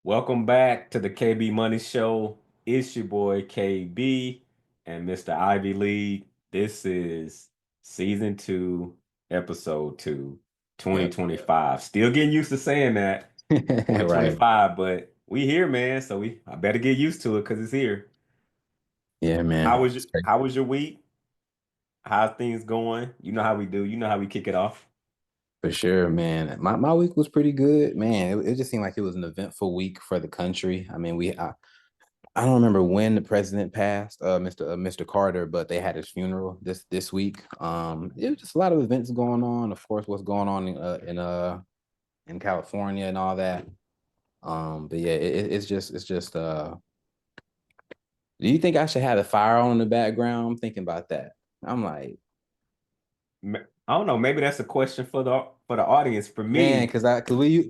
Welcome back to the KB Money Show. It's your boy KB and Mr. Ivy League. This is season 2, episode 2, Yep. 2025. Still getting used to saying that Right. 2025, but we here, man. So I better get used to it because it's here. Yeah, How man. was your, how was your week? How's things going? You know how we do. You know how we kick it off. For sure, man. My week was pretty good, man. It just seemed like it was an eventful week for the country. I mean, I don't remember when the president passed, Mr. Carter, but they had his funeral this week. It was just a lot of events going on. Of course, what's going on in California and all that. But yeah, it's just. Do you think I should have a fire on in the background? I'm thinking about that. I'm like, I don't know. Maybe that's a question for the audience. For man, me, because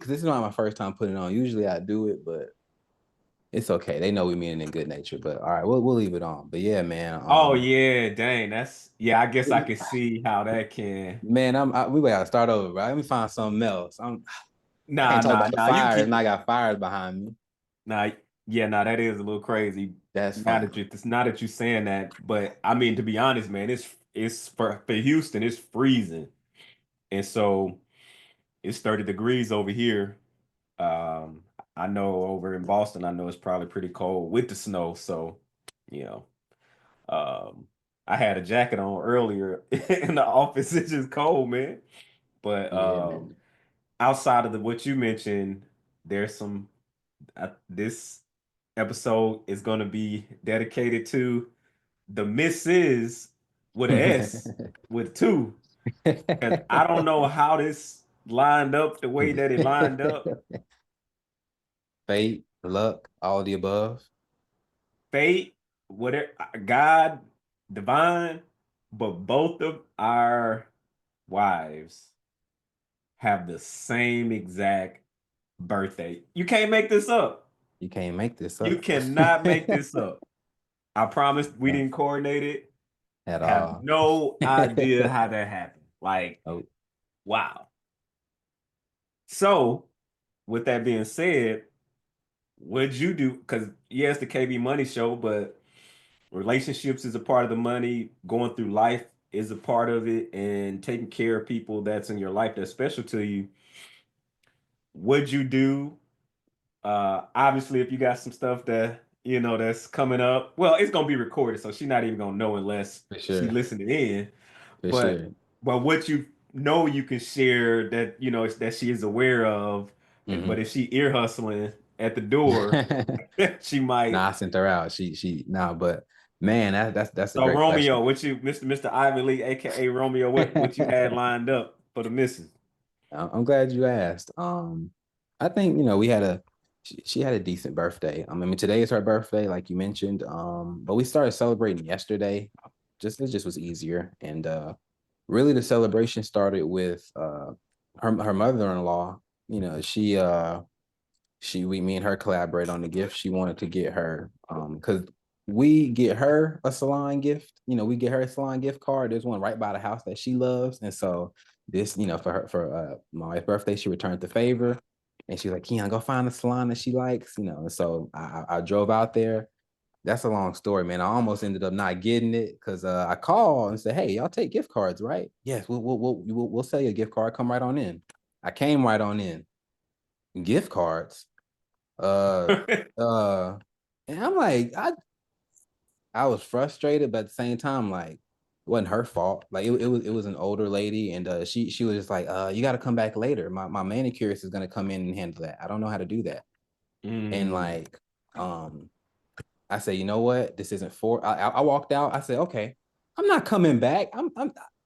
this is not my first time putting it on. Usually I do it, but it's okay. They know we mean it in good nature. But all right, we'll leave it on. But yeah, man. oh yeah, dang, I guess I can see how that can. Man, we gotta start over, right? Let me find something else. I Nah, can't talk nah, about the nah. You fires keep and I got fires behind me. nah, yeah, nah. That is a little crazy. That's funny. It's not that you saying that, but I mean to be honest, man, it's for Houston. It's freezing, and so it's 30 degrees over here. Um, I know over in Boston, I know it's probably pretty cold with the snow. So, you know, um, I had a jacket on earlier in the office. It's just cold, man. But Yeah, man. outside of what you mentioned, there's some this episode is going to be dedicated to the misses with an S with two. Because I don't know how this lined up the way that it lined up. Fate, luck, all the above. Fate, whatever, God, divine, but both of our wives have the same exact birthday. You can't make this up. You can't make this You up. cannot make this up. I promise we didn't coordinate it. At Have all. no idea how that happened. Like, Oh, wow. So, with that being said, what'd you do? Because yes, the KB Money Show, but relationships is a part of the money. Going through life is a part of it, and taking care of people that's in your life that's special to you. What'd you do? Obviously, if you got some stuff that that's coming up, well, it's gonna be recorded, so she's not even gonna know unless for she sure. listening in. For But sure. what you know you can share that that she is aware of. But Hmm. if she ear hustling at the door, she might. Nah, I sent her out. Nah, but man, that's a So great Romeo, question. what you, Mr. Ivy Lee, aka Romeo, what you had lined up for the missus? I'm glad you asked. I think we had she had a decent birthday. I mean, today is her birthday, like you mentioned. But we started celebrating yesterday. It just was easier, and really the celebration started with her mother-in-law. Me and her collaborate on the gift. She wanted to get her because we get her a salon gift. We get her a salon gift card. There's one right by the house that she loves, and so this, for my wife's birthday, she returned the favor, and she's like, "Keon, go find a salon that she likes." And so I drove out there. That's a long story, man. I almost ended up not getting it because I called and said, "Hey, y'all take gift cards, right?" "Yes, we'll sell you a gift card. Come right on in." I came right on in. Gift cards. Uh, uh, and I'm like, I was frustrated, but at the same time, like, it wasn't her fault. Like, it was an older lady, and she was just like, you got to come back later. My manicurist is gonna come in and handle that. I don't know how to do that. And Mm, like, I said, you know what? This isn't for. I walked out. I said, okay, I'm not coming back. I'm.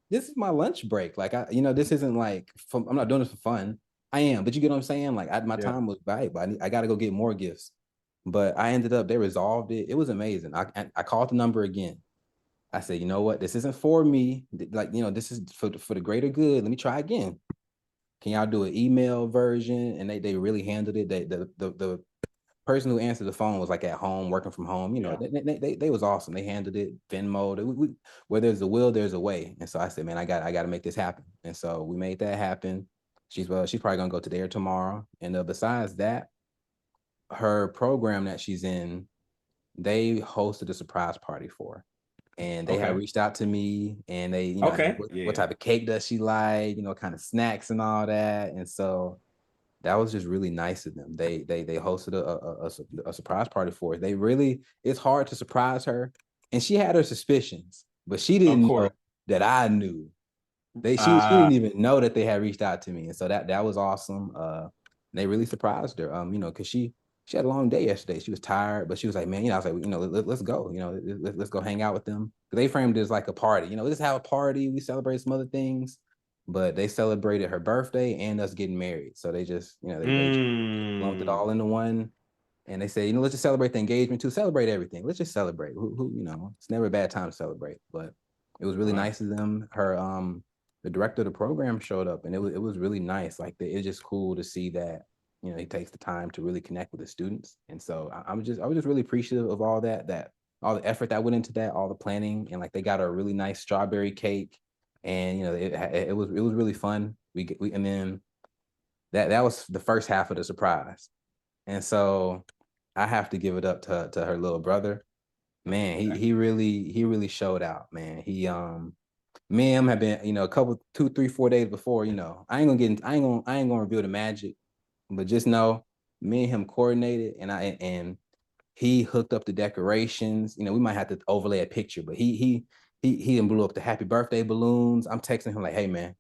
This is my lunch break. Like, this isn't like. I'm not doing this for fun. I am, but you get what I'm saying. Like, my yeah. time was valuable. I got to go get more gifts. But I ended up. They resolved it. It was amazing. I called the number again. I said, you know what? This isn't for me. Like, this is for the greater good. Let me try again. Can y'all do an email version? And they really handled it. The person who answered the phone was like at home, working from home. Yeah. They was awesome. They handled it. Venmo. Where there's a will, there's a way. And so I said, man, I got to make this happen. And so we made that happen. She's probably gonna go today or tomorrow. And besides that, her program that she's in, they hosted a surprise party for her. And they had Okay. reached out to me, and they, Okay. what Yeah. type of cake does she like, kind of snacks and all that. And so that was just really nice of them. They hosted a surprise party for her. They really, it's hard to surprise her, and she had her suspicions, but she Of didn't know course. that I knew. She Uh didn't even know that they had reached out to me, and so that was awesome. They really surprised her. Because she had a long day yesterday. She was tired, but she was like, man, I was like, let's go. Let's go hang out with them. They framed it as like a party. Let's have a party. We celebrate some other things, but they celebrated her birthday and us getting married. So they just, they just lumped it mm, all into one. And they say, let's just celebrate the engagement too. Celebrate everything. Let's just celebrate. It's never a bad time to celebrate. But it was really right. nice of them. The director of the program showed up, and it was really nice. Like it's just cool to see that he takes the time to really connect with the students. And so I was just really appreciative of all that all the effort that went into that, all the planning, and like they got a really nice strawberry cake, and it was really fun. And then that was the first half of the surprise. And so I have to give it up to her little brother. Man, he really showed out, man. Me and him have been, a couple 2, 3, 4 days before, I ain't gonna reveal the magic, but just know me and him coordinated, and he hooked up the decorations. We might have to overlay a picture, but he done blew up the happy birthday balloons. I'm texting him like, hey man,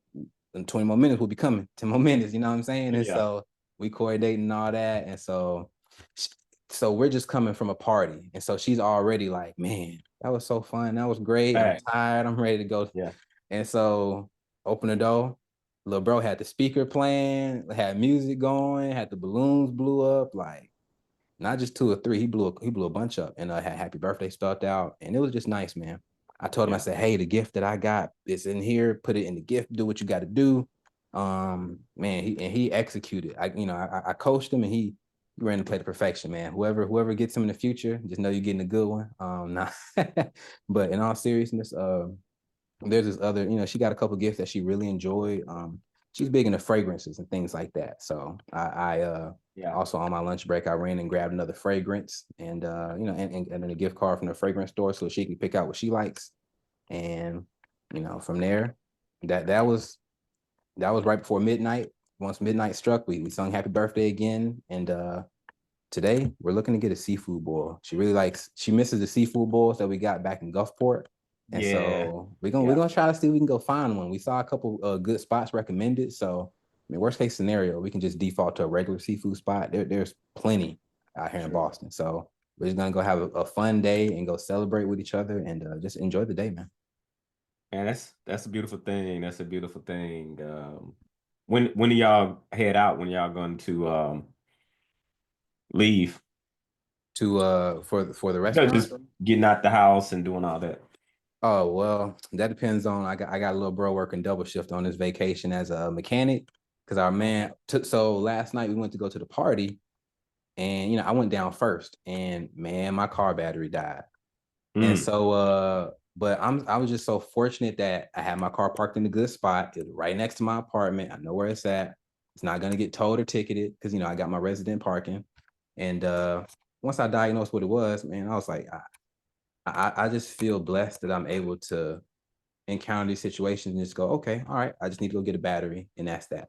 in 20 more minutes we'll be coming. 10 more minutes, you know what I'm saying? And Yeah. so we coordinating all that. And so we're just coming from a party. And so she's already like, man, that was so fun. That was great. I'm Fact. tired. I'm ready to go. Yeah. And so open the door. Little bro had the speaker playing, had music going, had the balloons blew up, like not just two or three. He blew a bunch up, and had happy birthday spelled out, and it was just nice, man. I told him, I Yeah. said, hey, the gift that I got is in here. Put it in the gift. Do what you got to do. Man, he executed. I coached him, and he ran the play to perfection, man. Whoever gets him in the future, just know you're getting a good one. Nah. But in all seriousness, there's this other, she got a couple gifts that she really enjoyed. She's big into fragrances and things like that. So I Yeah. also on my lunch break, I ran and grabbed another fragrance, and and then a gift card from the fragrance store so she can pick out what she likes. And from there, that was right before midnight. Once midnight struck, we sung happy birthday again. And today we're looking to get a seafood boil. She misses the seafood boils that we got back in Gulfport. And Yeah. so we're Yeah. gonna try to see if we can go find one. We saw a couple good spots recommended. So I mean, worst case scenario, we can just default to a regular seafood spot. There's plenty out here in True. Boston. So we're just gonna go have a fun day and go celebrate with each other, and just enjoy the day, man. And that's a beautiful thing. That's a beautiful thing. When do y'all head out? When y'all going to leave? To for the No, restaurant. just getting out the house and doing all that. Oh well, that depends on. I got a little bro working double shift on this vacation as a mechanic, because our Okay. man took. So last night we went to go to the party, and I went down first, and man, my car battery died. And Mm, so but I was just so fortunate that I had my car parked in a good spot. It was right next to my apartment. I know where it's at. It's not gonna get towed or ticketed because I got my resident parking. And once I diagnosed what it was, man, I was like, I just feel blessed that I'm able to encounter these situations and just go, okay, all right, I just need to go get a battery, and that's that.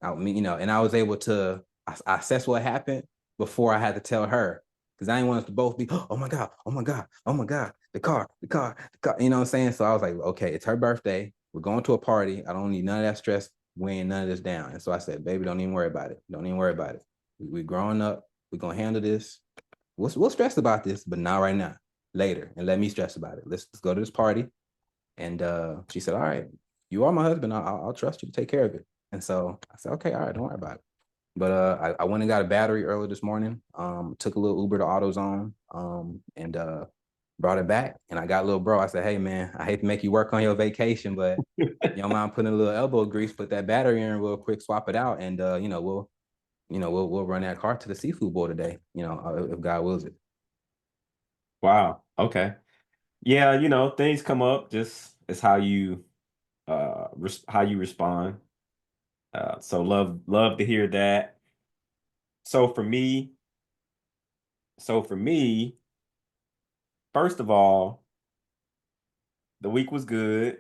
I mean, and I was able to assess what happened before I had to tell her, because I didn't want us to both be, oh my god, oh my god, oh my god, the car, you know what I'm saying? So I was like, okay, it's her birthday. We're going to a party. I don't need none of that stress weighing none of this down. And so I said, baby, don't even worry about it. Don't even worry about it. We're growing up. We're gonna handle this. We'll stress about this, but not right now. Later, and let me stress about it. Let's go to this party. And she said, all right, you are my husband. I'll trust you to take care of it. And so I said, okay, all right, don't worry about it. But I went and got a battery early this morning. Took a little Uber to AutoZone, and brought it back. And I got little bro. I said, hey man, I hate to make you work on your vacation, but you don't mind putting a little elbow grease, put that battery in real quick, swap it out, and we'll run that car to the seafood bowl today. If God wills it. wow. Okay. Yeah, things come up. Just it's how you respond. So love to hear that. So for me, So for me, first of all, the week was good.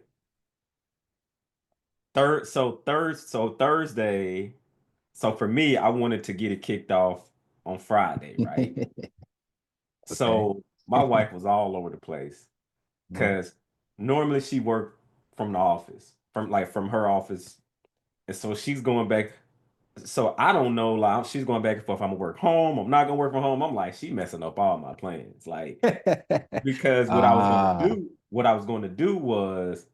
Thursday. So for me, I wanted to get it kicked off on Friday, right? Okay. So my wife was all over the place Right. because normally she worked from the office, from her office, and so she's going back. So I don't know, like she's going back and forth. I'm gonna work home. I'm not gonna work from home. I'm like, she messing up all my plans, like because Ah, what I was going to do was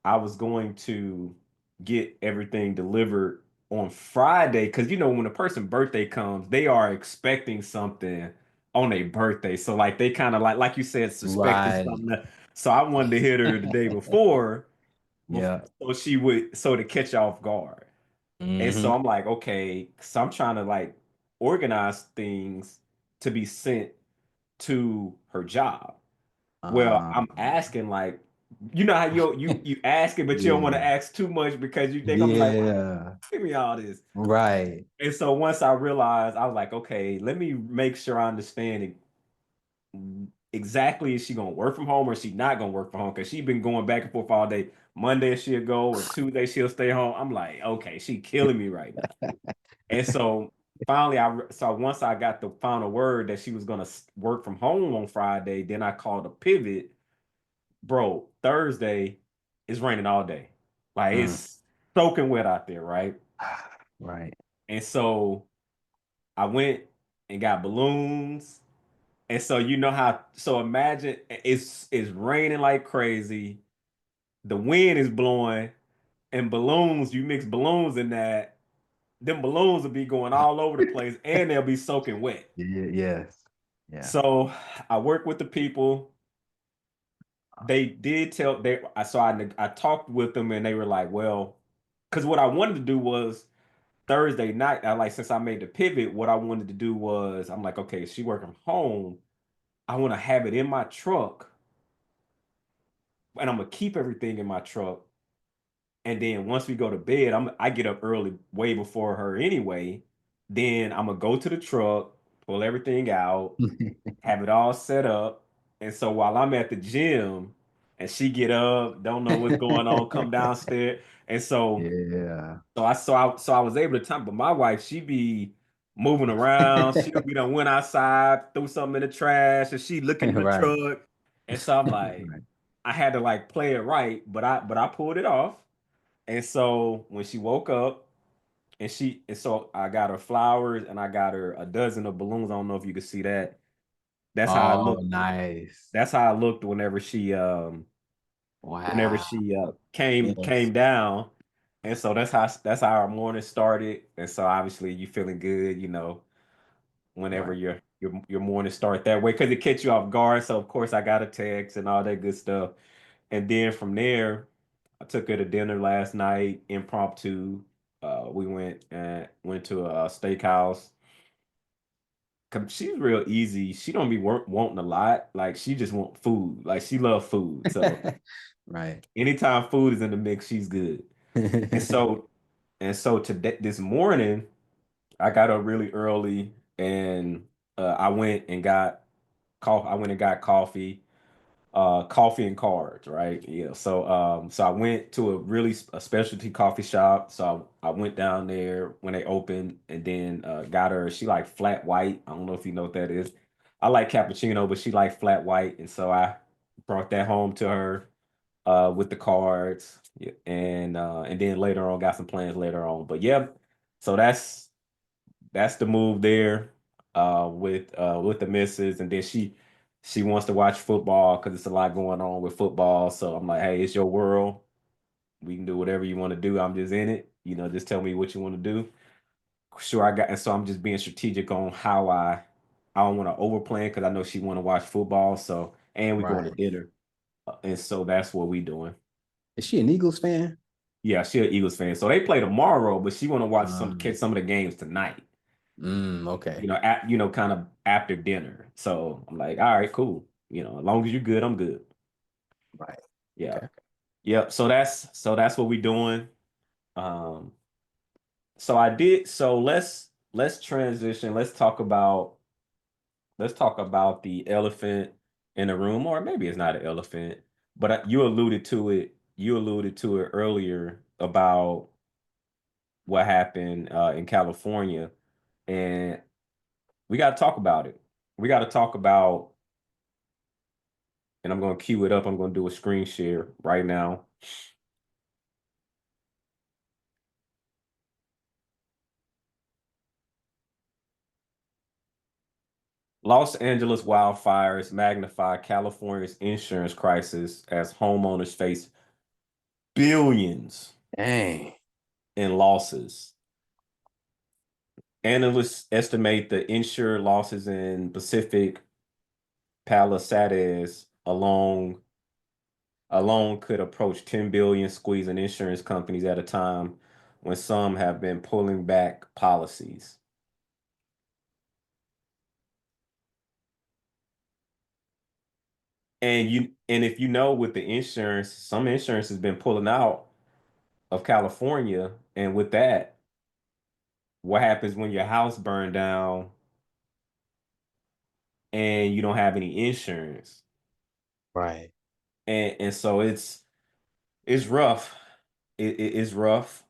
I was going to get everything delivered on Friday because when a person's birthday comes, they are expecting something on their birthday. So like they kind of like you said, suspecting right. something. So I wanted to hit her the day before, Yeah. so she would to catch off guard. And so Hmm. I'm like, okay, so I'm trying to like organize things to be sent to her job. Well, Uh, I'm asking like, how you ask it, but you don't want to yeah. ask too much because they're gonna be like, "Why Yeah. give me all this?" Right. And so once I realized, I was like, okay, let me make sure I understand exactly is she gonna work from home or is she not gonna work from home? Because she's been going back and forth all day. Monday she'll go or Tuesday she'll stay home. I'm like, okay, she killing me right now. And so finally, once I got the final word that she was gonna work from home on Friday, then I called a pivot. Bro, Thursday is raining all day. Like Mm. it's soaking wet out there, right? Right. And so I went and got balloons. And so so imagine it's raining like crazy. The wind is blowing and balloons, you mix balloons in that, them balloons will be going all over the place and they'll be soaking wet. Yeah, yes. Yeah. So I work with the people. They did tell they I so I talked with them and they were like, well, because what I wanted to do was Thursday night, I like since I made the pivot, what I wanted to do was I'm like, okay, she working from home. I want to have it in my truck and I'm gonna keep everything in my truck. And then once we go to bed, I get up early, way before her anyway. Then I'm gonna go to the truck, pull everything out, have it all set up. And so while I'm at the gym and she get up, don't know what's going on, come downstairs. And so Yeah. so I was able to time, but my wife, she be moving around. She'll be done went outside, threw something in the trash, and she looking in the Right. truck. And so I'm like, Right. I had to like play it right, but I pulled it off. And so when she woke up and so I got her flowers and I got her a dozen of balloons. I don't know if you could see that. That's how I Oh, looked. nice. That's how I looked whenever Wow. she came Yes. down. And so that's how our morning started. And so obviously you feeling good, whenever Right. your morning start that way because it catch you off guard. So of course I got a text and all that good stuff. And then from there, I took her to dinner last night, impromptu. We went to a steakhouse. She's real easy. She don't be wanting a lot. Like she just want food. Like she love food. So Right. anytime food is in the mix, she's good. And so today this morning, I got up really early and I went and got coffee. I went and got coffee and cards, right? Yeah. So I went to a specialty coffee shop. So I went down there when they opened and then got her, she like flat white. I don't know if you know what that is. I like cappuccino, but she like flat white. And so I brought that home to her with the cards. Yeah, and then later on got some plans later on. But yeah, so that's the move there with the missus, and then she wants to watch football because it's a lot going on with football. So I'm like, hey, it's your world. We can do whatever you want to do. I'm just in it. Just tell me what you want to do. Sure, and so I'm just being strategic on how I don't want to overplan because I know she want to watch football. So and we going to Right. dinner, and so that's what we doing. Is she an Eagles fan? Yeah, she an Eagles fan. So they play tomorrow, but she want to catch Um, some of the games tonight. okay. Kind of after dinner. So I'm like, all right, cool. As long as you're good, I'm good. Right. Yeah. Okay. Yep. So that's what we're doing. Um, so let's transition. Let's talk about let's talk about the elephant in the room, or maybe it's not an elephant, but you alluded to it. You alluded to it earlier about what happened in California, and we got to talk about it. We got to talk about, and I'm going to cue it up. I'm going to do a screen share right now. Los Angeles wildfires magnify California's insurance crisis as homeowners face billions Dang. in losses. Analysts estimate the insured losses in Pacific Palisades alone could approach 10 billion, squeezing insurance companies at a time when some have been pulling back policies. And if you know, with the insurance, some insurance has been pulling out of California, and with that, what happens when your house burned down and you don't have any insurance? Right. And so it's rough. It's rough,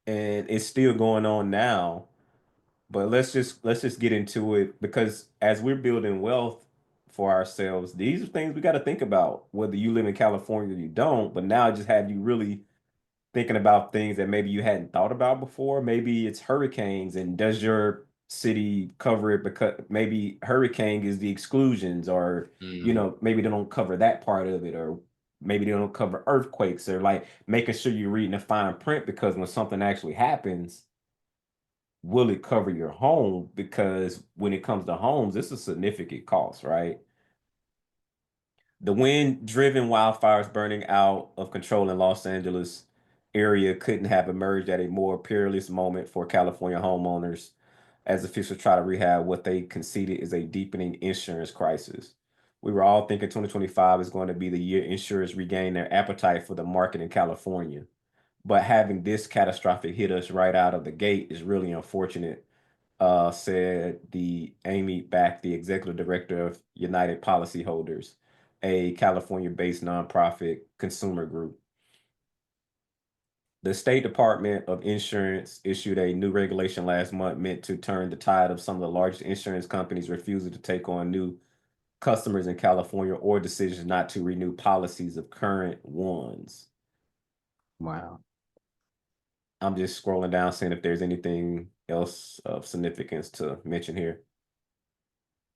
and it's still going on now. But let's just get into it, because as we're building wealth for ourselves, these are things we got to think about, whether you live in California or you don't. But now I just have you really thinking about things that maybe you hadn't thought about before. Maybe it's hurricanes, and does your city cover it? Because maybe hurricane is the exclusions, or Mhm. maybe they don't cover that part of it, or maybe they don't cover earthquakes, or like making sure you're reading the fine print, because when something actually happens, will it cover your home? Because when it comes to homes, it's a significant cost, right? The wind-driven wildfires burning out of control in Los Angeles area couldn't have emerged at a more perilous moment for California homeowners, as officials try to rehab what they conceded is a deepening insurance crisis. We were all thinking 2025 is going to be the year insurers regain their appetite for the market in California. But having this catastrophic hit us right out of the gate is really unfortunate, said the Amy Back, the executive director of United Policyholders, a California-based nonprofit consumer group. The State Department of Insurance issued a new regulation last month meant to turn the tide of some of the largest insurance companies refusing to take on new customers in California, or decisions not to renew policies of current ones. Wow. I'm just scrolling down, seeing if there's anything else of significance to mention here.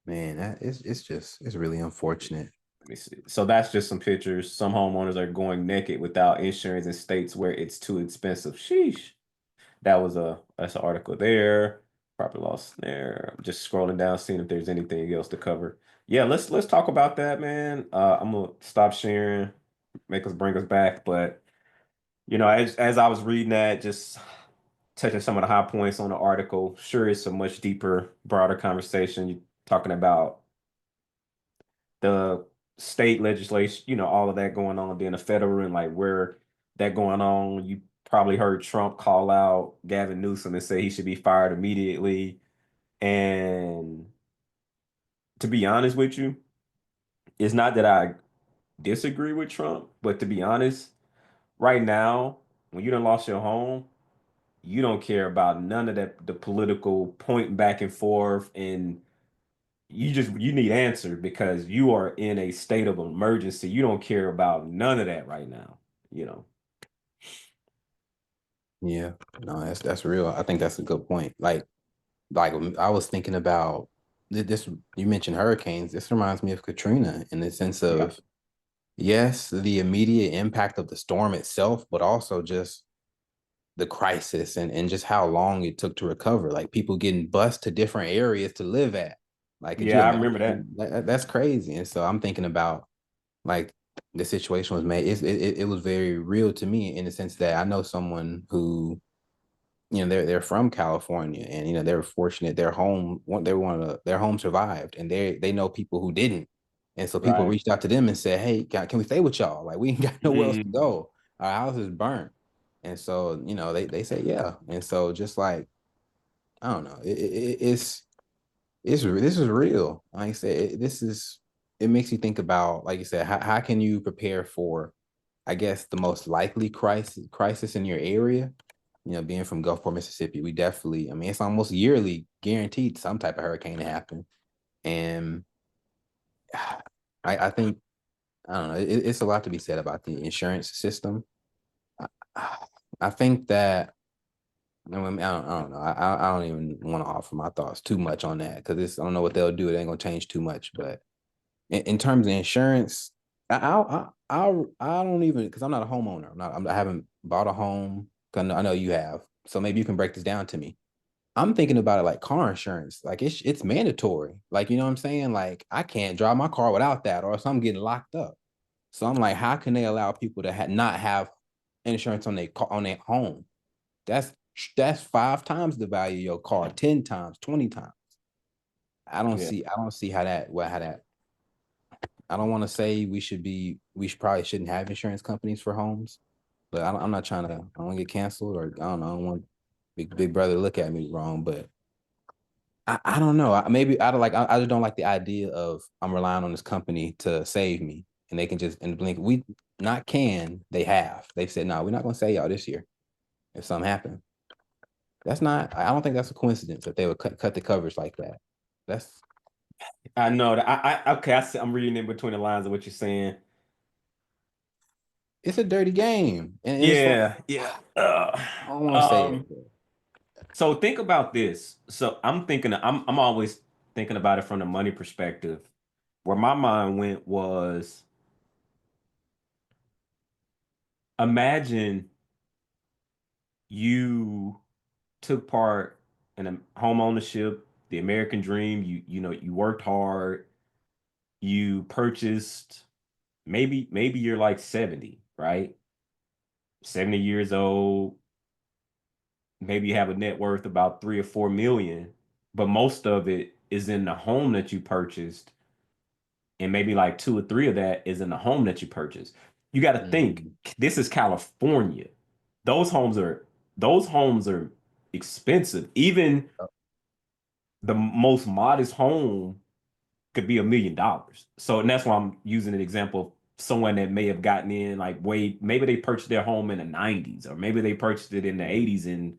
Man, it's really unfortunate. Let me see. So that's just some pictures. Some homeowners are going naked without insurance in states where it's too expensive. Sheesh. That's an article there. Property loss there. I'm just scrolling down, seeing if there's anything else to cover. Yeah, let's talk about that, man. I'm gonna stop sharing, bring us back. But as I was reading that, just touching some of the high points on the article, sure, it's a much deeper, broader conversation. You're talking about the state legislation, all of that going on, then the federal, and like where that going on. You probably heard Trump call out Gavin Newsome and say he should be fired immediately. And to be honest with you, it's not that I disagree with Trump, but to be honest, right now, when you done lost your home, you don't care about none of that, the political pointing back and forth, and you need answers because you are in a state of emergency. You don't care about none of that right now, you know. Yeah, no, that's real. I think that's a good point. Like I was thinking about this. You mentioned hurricanes. This reminds me of Katrina in the sense Yeah. of, yes, the immediate impact of the storm itself, but also just the crisis and just how long it took to recover. Like people getting bused to different areas to live at. Like, could you Yeah, I remember that. imagine? That's crazy. And so I'm thinking about, like, the situation was made. It was very real to me in the sense that I know someone who, they're from California, and they were fortunate their home, their home survived, and they know people who didn't. And so people Right. reached out to them and said, hey, can we stay with y'all? Like, we ain't got nowhere else to Mhm. go. Our house is burnt. And so, they say yeah. And so, just like, I don't know, it's This is real. Like I said, this is it makes you think about, like you said, how can you prepare for, I guess, the most likely crisis in your area. You know, being from Gulfport, Mississippi, we definitely, I mean, it's almost yearly guaranteed some type of hurricane to happen. And I think, I don't know, it's a lot to be said about the insurance system. I, I think that, I don't know. I don't even want to offer my thoughts too much on that because I don't know what they'll do. It ain't gonna change too much. But in terms of insurance, I don't even, because I'm not a homeowner. I haven't bought a home. I know you have, so maybe you can break this down to me. I'm thinking about it like car insurance. Like it's mandatory. Like, you know what I'm saying? Like I can't drive my car without that, or else I'm getting locked up. So I'm like, how can they allow people to not have insurance on their home? That's that's 5 times the value of your car, 10 times, 20 times. Yeah. I don't see how that, I don't want to say we should probably shouldn't have insurance companies for homes, but I'm not trying to, I don't want to get canceled, or I don't know, I don't want big brother to look at me wrong, but I don't know. Maybe I just don't like the idea of I'm relying on this company to save me, and they can just in the blink, we not can, they have. They've said, no, we're not gonna save y'all this year if something happens. That's not, I don't think that's a coincidence that they would cut the coverage like that. That's I know that okay, I'm reading in between the lines of what you're saying. it's a dirty game. And it's like, Yeah, yeah. I don't want to say it. So think about this. So I'm always thinking about it from the money perspective. Where my mind went was, imagine you took part in a home ownership, the American dream. You worked hard, you purchased, maybe you're like 70, right? 70 years old, maybe you have a net worth about 3 or 4 million, but most of it is in the home that you purchased, and maybe like 2 or 3 of that is in the home that you purchased. You got to think, Mhm. this is California. Those homes are those homes are expensive. Even the most modest home could be $1 million. So, and that's why I'm using an example of someone that may have gotten in like way, maybe they purchased their home in the 90s, or maybe they purchased it in the 80s, and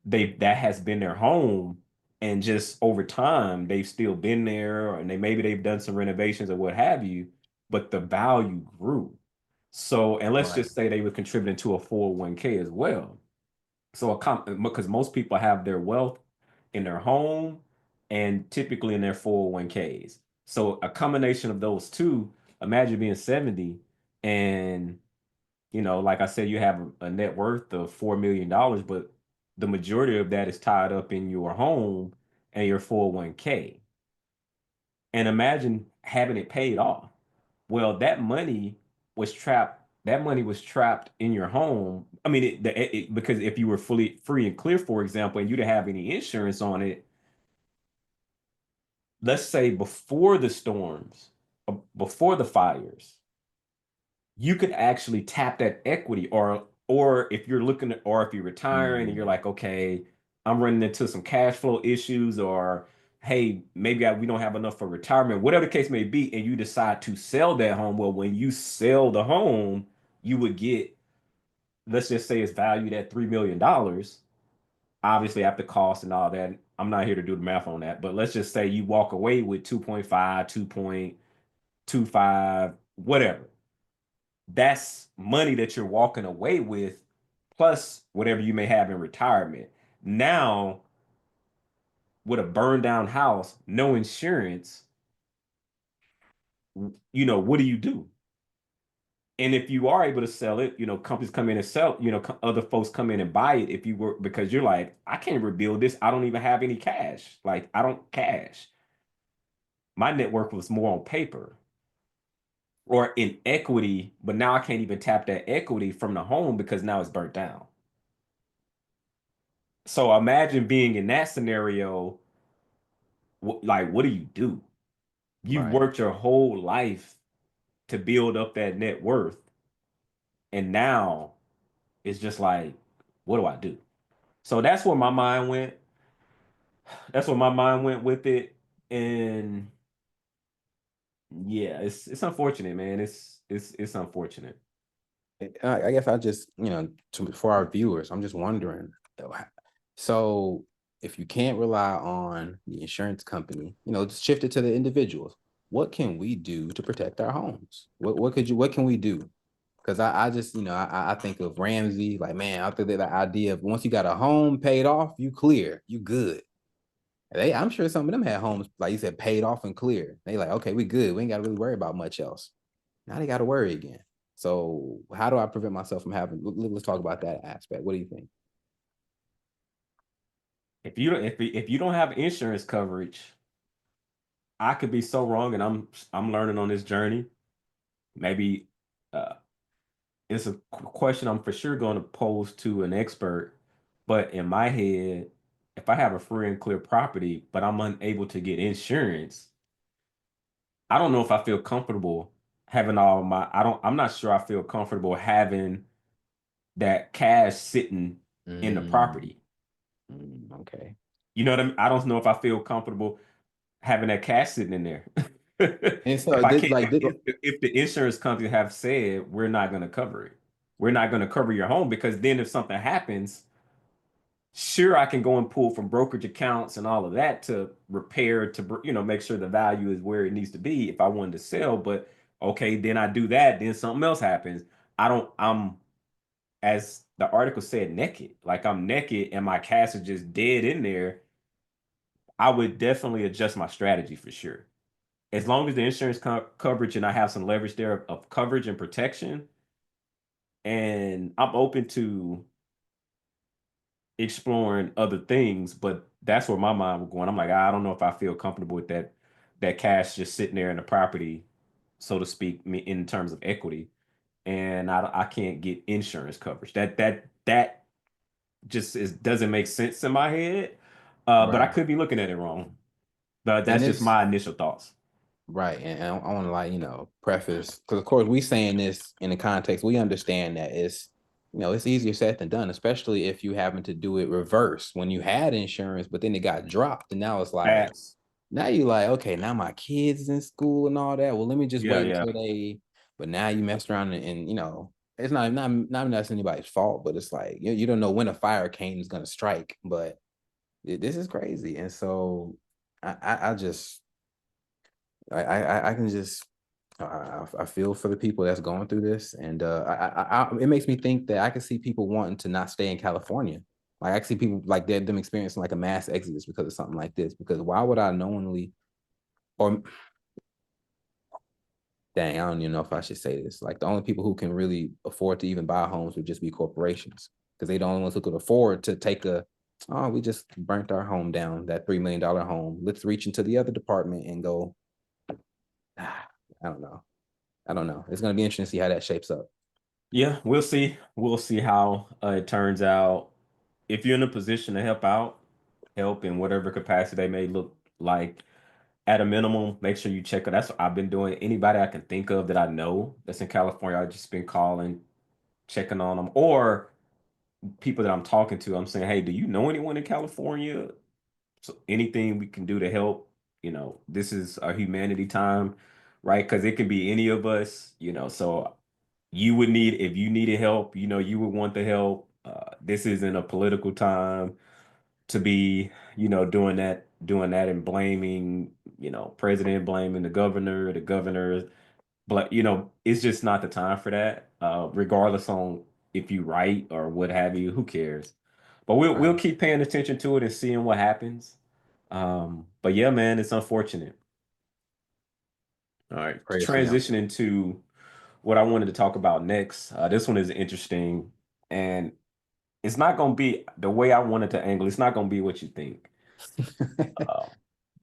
that has been their home, and just over time they've still been there, and maybe they've done some renovations or what have you, but the value grew. So, and let's Right. just say they were contributing to a 401k as well. So because most people have their wealth in their home and typically in their 401ks. So a combination of those two, imagine being 70, and like I said, you have a net worth of $4 million, but the majority of that is tied up in your home and your 401k. And imagine having it paid off. Well, that money was trapped in your home. I mean, because if you were fully free and clear, for example, and you didn't have any insurance on it, let's say before the storms, before the fires, you could actually tap that equity, or if you're looking at, or if you're retiring and you're Mm. like, okay, I'm running into some cash flow issues, or hey, maybe we don't have enough for retirement, whatever the case may be, and you decide to sell that home. Well, when you sell the home, you would get, let's just say it's valued at $3 million, obviously after cost and all that. I'm not here to do the math on that, but let's just say you walk away with 2.5, 2.25, whatever. That's money that you're walking away with, plus whatever you may have in retirement. Now, with a burned down house, no insurance, what do you do? And if you are able to sell it, companies come in and sell, other folks come in and buy it, if you were, because you're like, I can't rebuild this. I don't even have any cash. Like, I don't cash. My network was more on paper or in equity, but now I can't even tap that equity from the home because now it's burnt down. So imagine being in that scenario. Like, what do you do? You've Right. worked your whole life to build up that net worth, and now it's just like, what do I do? So that's where my mind went. That's where my mind went with it. And yeah, it's unfortunate, man. It's unfortunate. I guess I just, for our viewers, I'm just wondering. So, if you can't rely on the insurance company, just shift it to the individuals. What can we do to protect our homes? What can we do? Because I just, I think of Ramsey, like, man, I think that the idea of once you got a home paid off, you clear, you good. I'm sure some of them had homes, like you said, paid off and clear. They like, okay, we good. We ain't got to really worry about much else. Now they got to worry again. So how do I prevent myself from having? Let's talk about that aspect. What do you think? If you don't have insurance coverage, I could be so wrong, and I'm learning on this journey. Maybe uh, it's a question I'm for sure going to pose to an expert. But in my head, if I have a free and clear property, but I'm unable to get insurance, I don't know if I feel comfortable having all my. I don't. I'm not sure I feel comfortable having that cash sitting in the Mm, property. okay. You know what I mean? I don't know if I feel comfortable having that cash sitting in there. And so If I did can't, like did if the insurance company have said we're not going to cover it, we're not going to cover your home because then if something happens, sure I can go and pull from brokerage accounts and all of that to repair to make sure the value is where it needs to be if I wanted to sell. But okay, then I do that, then something else happens. I'm as the article said naked, like I'm naked and my cash is just dead in there. I would definitely adjust my strategy for sure. As long as the insurance coverage and I have some leverage there of coverage and protection, and I'm open to exploring other things, but that's where my mind was going. I'm like, I don't know if I feel comfortable with that cash just sitting there in the property, so to speak, in terms of equity, and I can't get insurance coverage. That just doesn't make sense in my head. But I right. could be looking at it wrong. But And that's just this my initial thoughts. right. And I want to like, preface because of course we saying this in the context, we understand that it's easier said than done, especially if you having to do it reverse when you had insurance, but then it got dropped. And now it's like That's now you like, okay, now my kids is in school and all that. Well, let me just yeah, wait yeah. until but now you mess around and it's not that's anybody's fault, but it's like you don't know when a fire cane is gonna strike. But this is crazy. And so I just I can just I feel for the people that's going through this, and it makes me think that I can see people wanting to not stay in California. Like I can see people like them experiencing like a mass exodus because of something like this. Because why would I knowingly or dang, I don't even know if I should say this. Like the only people who can really afford to even buy homes would just be corporations because they the only ones who could afford to take oh, we just burnt our home down, that $3 million home. Let's reach into the other department and go. I don't know. I don't know. It's going to be interesting to see how that shapes up. Yeah, we'll see. We'll see how it turns out. If you're in a position to help out, help in whatever capacity they may look like. At a minimum, make sure you check it. That's what I've been doing. Anybody I can think of that I know that's in California, I've just been calling, checking on them, or people that I'm talking to. I'm saying, hey, do you know anyone in California? So anything we can do to help, this is a humanity time, right? Because it can be any of us, so you would need, if you needed help, you would want the help. This isn't a political time to be, doing that and blaming, president blaming the governor, but it's just not the time for that. Regardless on if you right or what have you, who cares? But we'll Right. keep paying attention to it and seeing what happens. But yeah, man, it's unfortunate. All right, to Prayers for y'all. transition into what I wanted to talk about next. This one is interesting, and it's not going to be the way I wanted to angle. It's not going to be what you think. Uh, All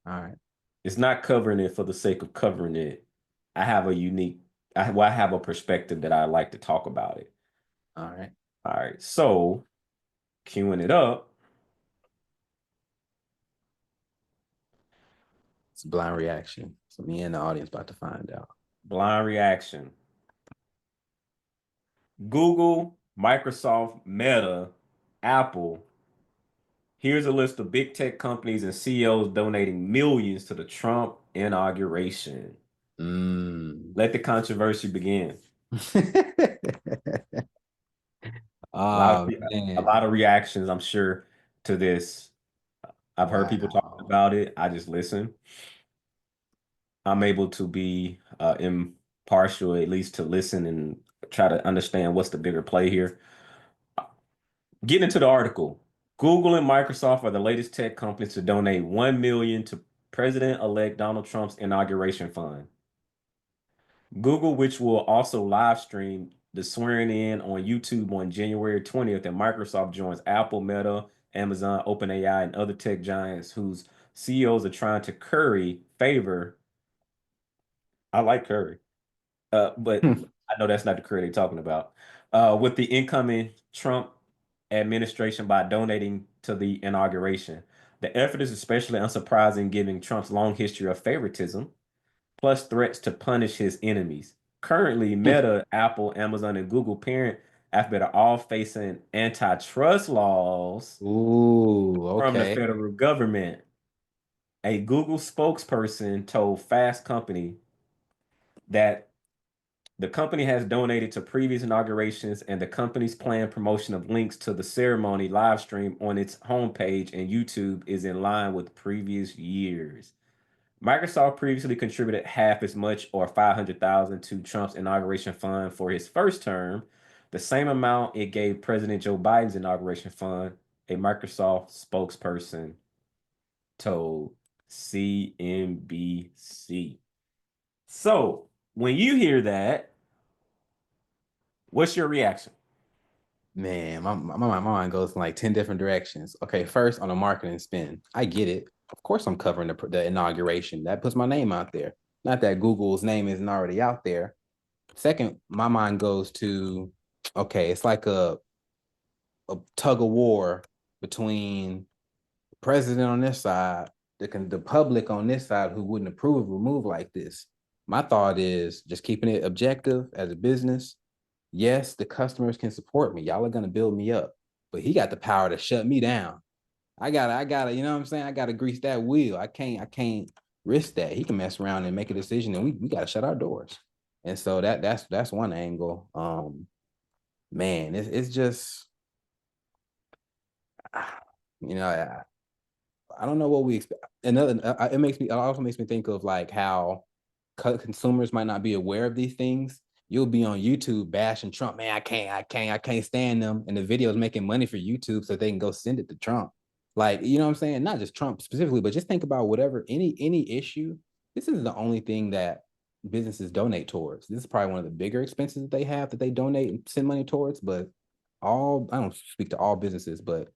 right. it's not covering it for the sake of covering it. I have a unique, I have a perspective that I like to talk about it. All right. All right, so queuing it up, It's a blind reaction. So me and the audience about to find out. blind reaction. Google, Microsoft, Meta, Apple Here's a list of big tech companies and CEOs donating millions to the Trump inauguration. Mm. Let the controversy begin. A lot of Oh a man. lot of reactions, I'm sure, to this. I've heard people talking Wow. about it. I just listen. I'm able to be impartial, at least to listen and try to understand what's the bigger play here. Getting into the article, Google and Microsoft are the latest tech companies to donate 1 million to President-elect Donald Trump's inauguration fund. Google, which will also live stream the swearing in on YouTube on January 20th, and Microsoft joins Apple, Meta, Amazon, OpenAI, and other tech giants whose CEOs are trying to curry favor. I like curry, but I know that's not the curry they're talking about. With the incoming Trump administration by donating to the inauguration. The effort is especially unsurprising given Trump's long history of favoritism plus threats to punish his enemies. Currently, Meta, Apple, Amazon, and Google parent Alphabet are all facing antitrust laws Ooh, from the okay. federal government. A Google spokesperson told Fast Company that the company has donated to previous inaugurations, and the company's planned promotion of links to the ceremony live stream on its homepage and YouTube is in line with previous years. Microsoft previously contributed half as much, or 500,000, to Trump's inauguration fund for his first term, the same amount it gave President Joe Biden's inauguration fund, a Microsoft spokesperson told CNBC. So, when you hear that, what's your reaction? Man, my mind goes in like 10 different directions. Okay, first on a marketing spin, I get it. Of course, I'm covering the inauguration. That puts my name out there. Not that Google's name isn't already out there. Second, my mind goes to, okay, it's like a tug of war between the president on this side, the public on this side who wouldn't approve of a move like this. My thought is just keeping it objective as a business. Yes, the customers can support me. Y'all are gonna build me up, but he got the power to shut me down. I gotta, you know what I'm saying? I gotta grease that wheel. I can't risk that. He can mess around and make a decision, and we gotta shut our doors. And so that's one angle. Man, it's just you know, I don't know what we expect. Another, it also makes me think of like how consumers might not be aware of these things. You'll be on YouTube bashing Trump, man. I can't stand them. And the video is making money for YouTube so they can go send it to Trump. Like, you know what I'm saying? Not just Trump specifically, but just think about whatever any issue. This is the only thing that businesses donate towards. This is probably one of the bigger expenses that they have that they donate and send money towards. But I don't speak to all businesses, but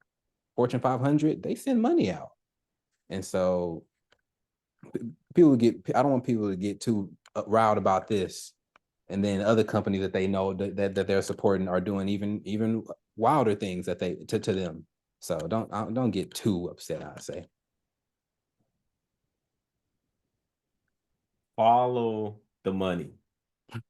Fortune 500, they send money out. And so I don't want people to get too riled about this. And then other companies that they know that they're supporting are doing even wilder things that they to them. So don't get too upset, I'd say. Follow the money.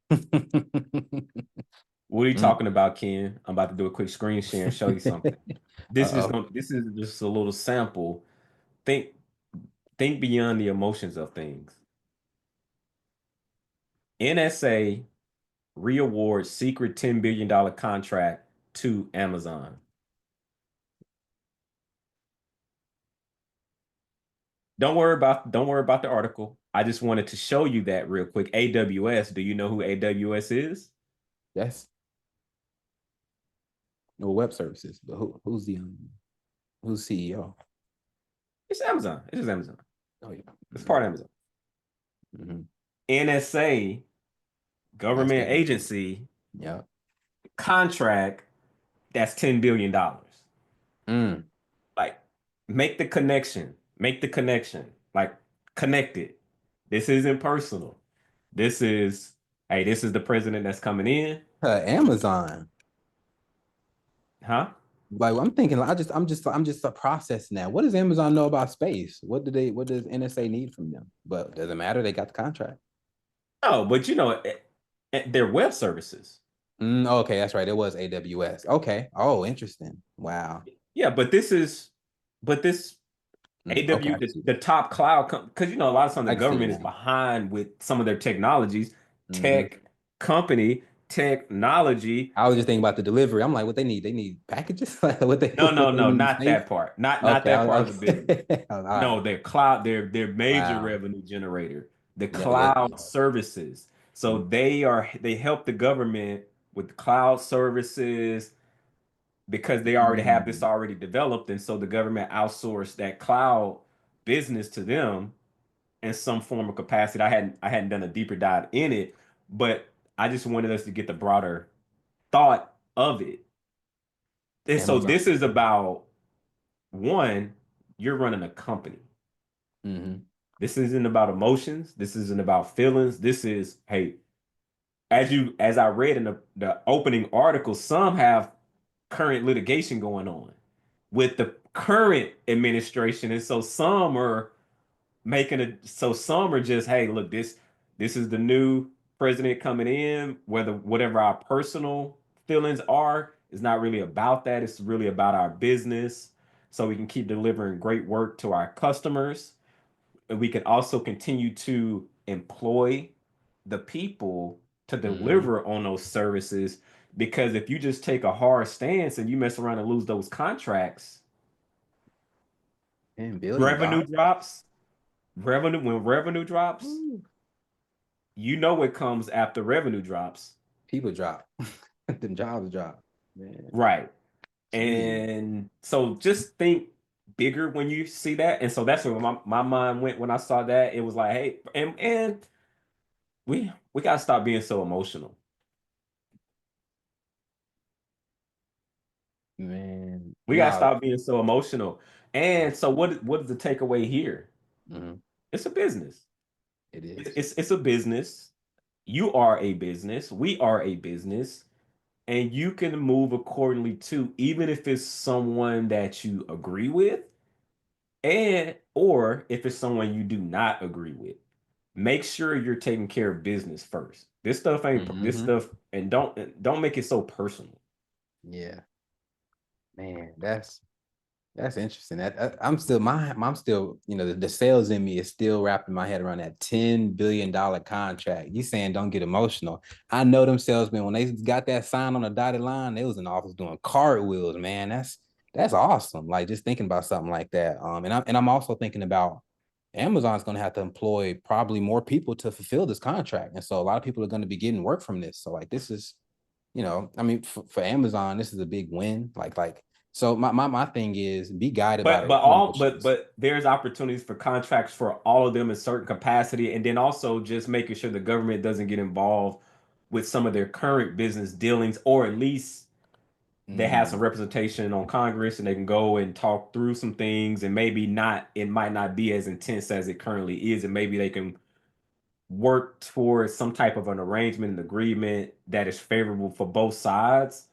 What are you Mm. talking about, Ken? I'm about to do a quick screen share and show you something. Uh-oh. This is just a little sample. Think think beyond the emotions of things. NSA reawards secret $10 billion contract to Amazon. Don't worry about the article. I just wanted to show you that real quick. AWS, do you know who AWS is? Yes. No web services, but who's CEO? It's Amazon. It's just Amazon. Oh yeah. It's part of Amazon. Mm-hmm. NSA, That's government big. agency, Yeah. contract, that's $10 billion. Mm. Like, make the connection. Make the connection. Like, connect it. This isn't personal. This is, hey, this is the president that's coming in. Amazon. Huh? Like I'm thinking, I'm just processing that. What does Amazon know about space? What does NSA need from them? But doesn't matter. They got the contract. Oh, but you know, they're web services. Okay, that's right. It was AWS. Okay. Oh, interesting. Wow. Yeah, but this is but this Okay, AW, I see. the top cloud, because a lot of times the I can see it government is now. behind with some of their technologies, Hmm. tech company, technology. I was just thinking about the delivery. I'm like, what they need? They need packages? Like No, what no, they no, need not space? that part. Not Okay, that I part of was the business. like, all No, right. their cloud, their major Wow. revenue generator, the Yeah, yeah. cloud services. Mm, So they help the government with cloud services because they already have this mm. already developed, and so the government outsourced that cloud business to them in some form of capacity. I hadn't done a deeper dive in it, but I just wanted us to get the broader thought of it. And so Amazon. this is about one, you're running a company. Hmm. This isn't about emotions. This isn't about feelings. This is, hey, as I read in the opening article, some have current litigation going on with the current administration. And so some are some are just, hey, look, this is the new president coming in, whatever our personal feelings are, is not really about that. It's really about our business. So we can keep delivering great work to our customers. And we can also continue to employ the people to Hmm. deliver on those services. Because if you just take a hard stance and you mess around and lose those contracts, $10 billion. revenue drops. When revenue drops, Woo. you know what comes after revenue drops. People drop. Them jobs drop. Man, Right. jeez. And so just think bigger when you see that. And so that's where my mind went when I saw that. It was like, hey, and we gotta stop being so emotional. Man, We gotta no. stop being so emotional. And so what is the takeaway here? Mhm. It's a business. It It's, is. it's it's a business. You are a business. We are a business. And you can move accordingly too, even if it's someone that you agree with, and or if it's someone you do not agree with. Make sure you're taking care of business first. This Hmm. stuff, and don't make it so personal. Yeah, man, that's interesting. I'm still I'm still, the sales in me is still wrapping my head around that $10 billion contract. You saying don't get emotional. I know them salesmen when they got that sign on the dotted line, they was in the office doing cartwheels, man. That's awesome. Like just thinking about something like that. And I'm also thinking about Amazon's gonna have to employ probably more people to fulfill this contract. And so a lot of people are going to be getting work from this. So like this is, I mean, for Amazon, this is a big win. So my thing is be guided by But the but all but emotions. but there's opportunities for contracts for all of them in certain capacity, and then also just making sure the government doesn't get involved with some of their current business dealings, or at least they have some Mm, representation on Congress and they can go and talk through some things, and maybe not, it might not be as intense as it currently is, and maybe they can work towards some type of an arrangement and agreement that is favorable for both sides.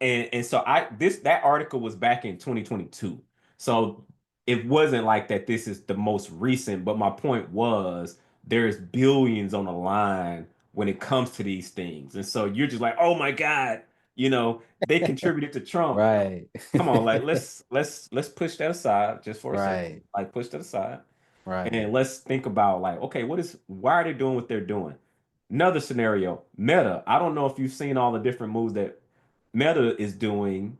And so that article was back in 2022. So it wasn't like that this is the most recent, but my point was there's billions on the line when it comes to these things. And so you're just like, "Oh my God, they contributed to Trump." right. Come on, like let's push that aside just for a second. Right. Like push that aside. Right. And let's think about, like, okay, why are they doing what they're doing? Another scenario, Meta. I don't know if you've seen all the different moves that Meta is doing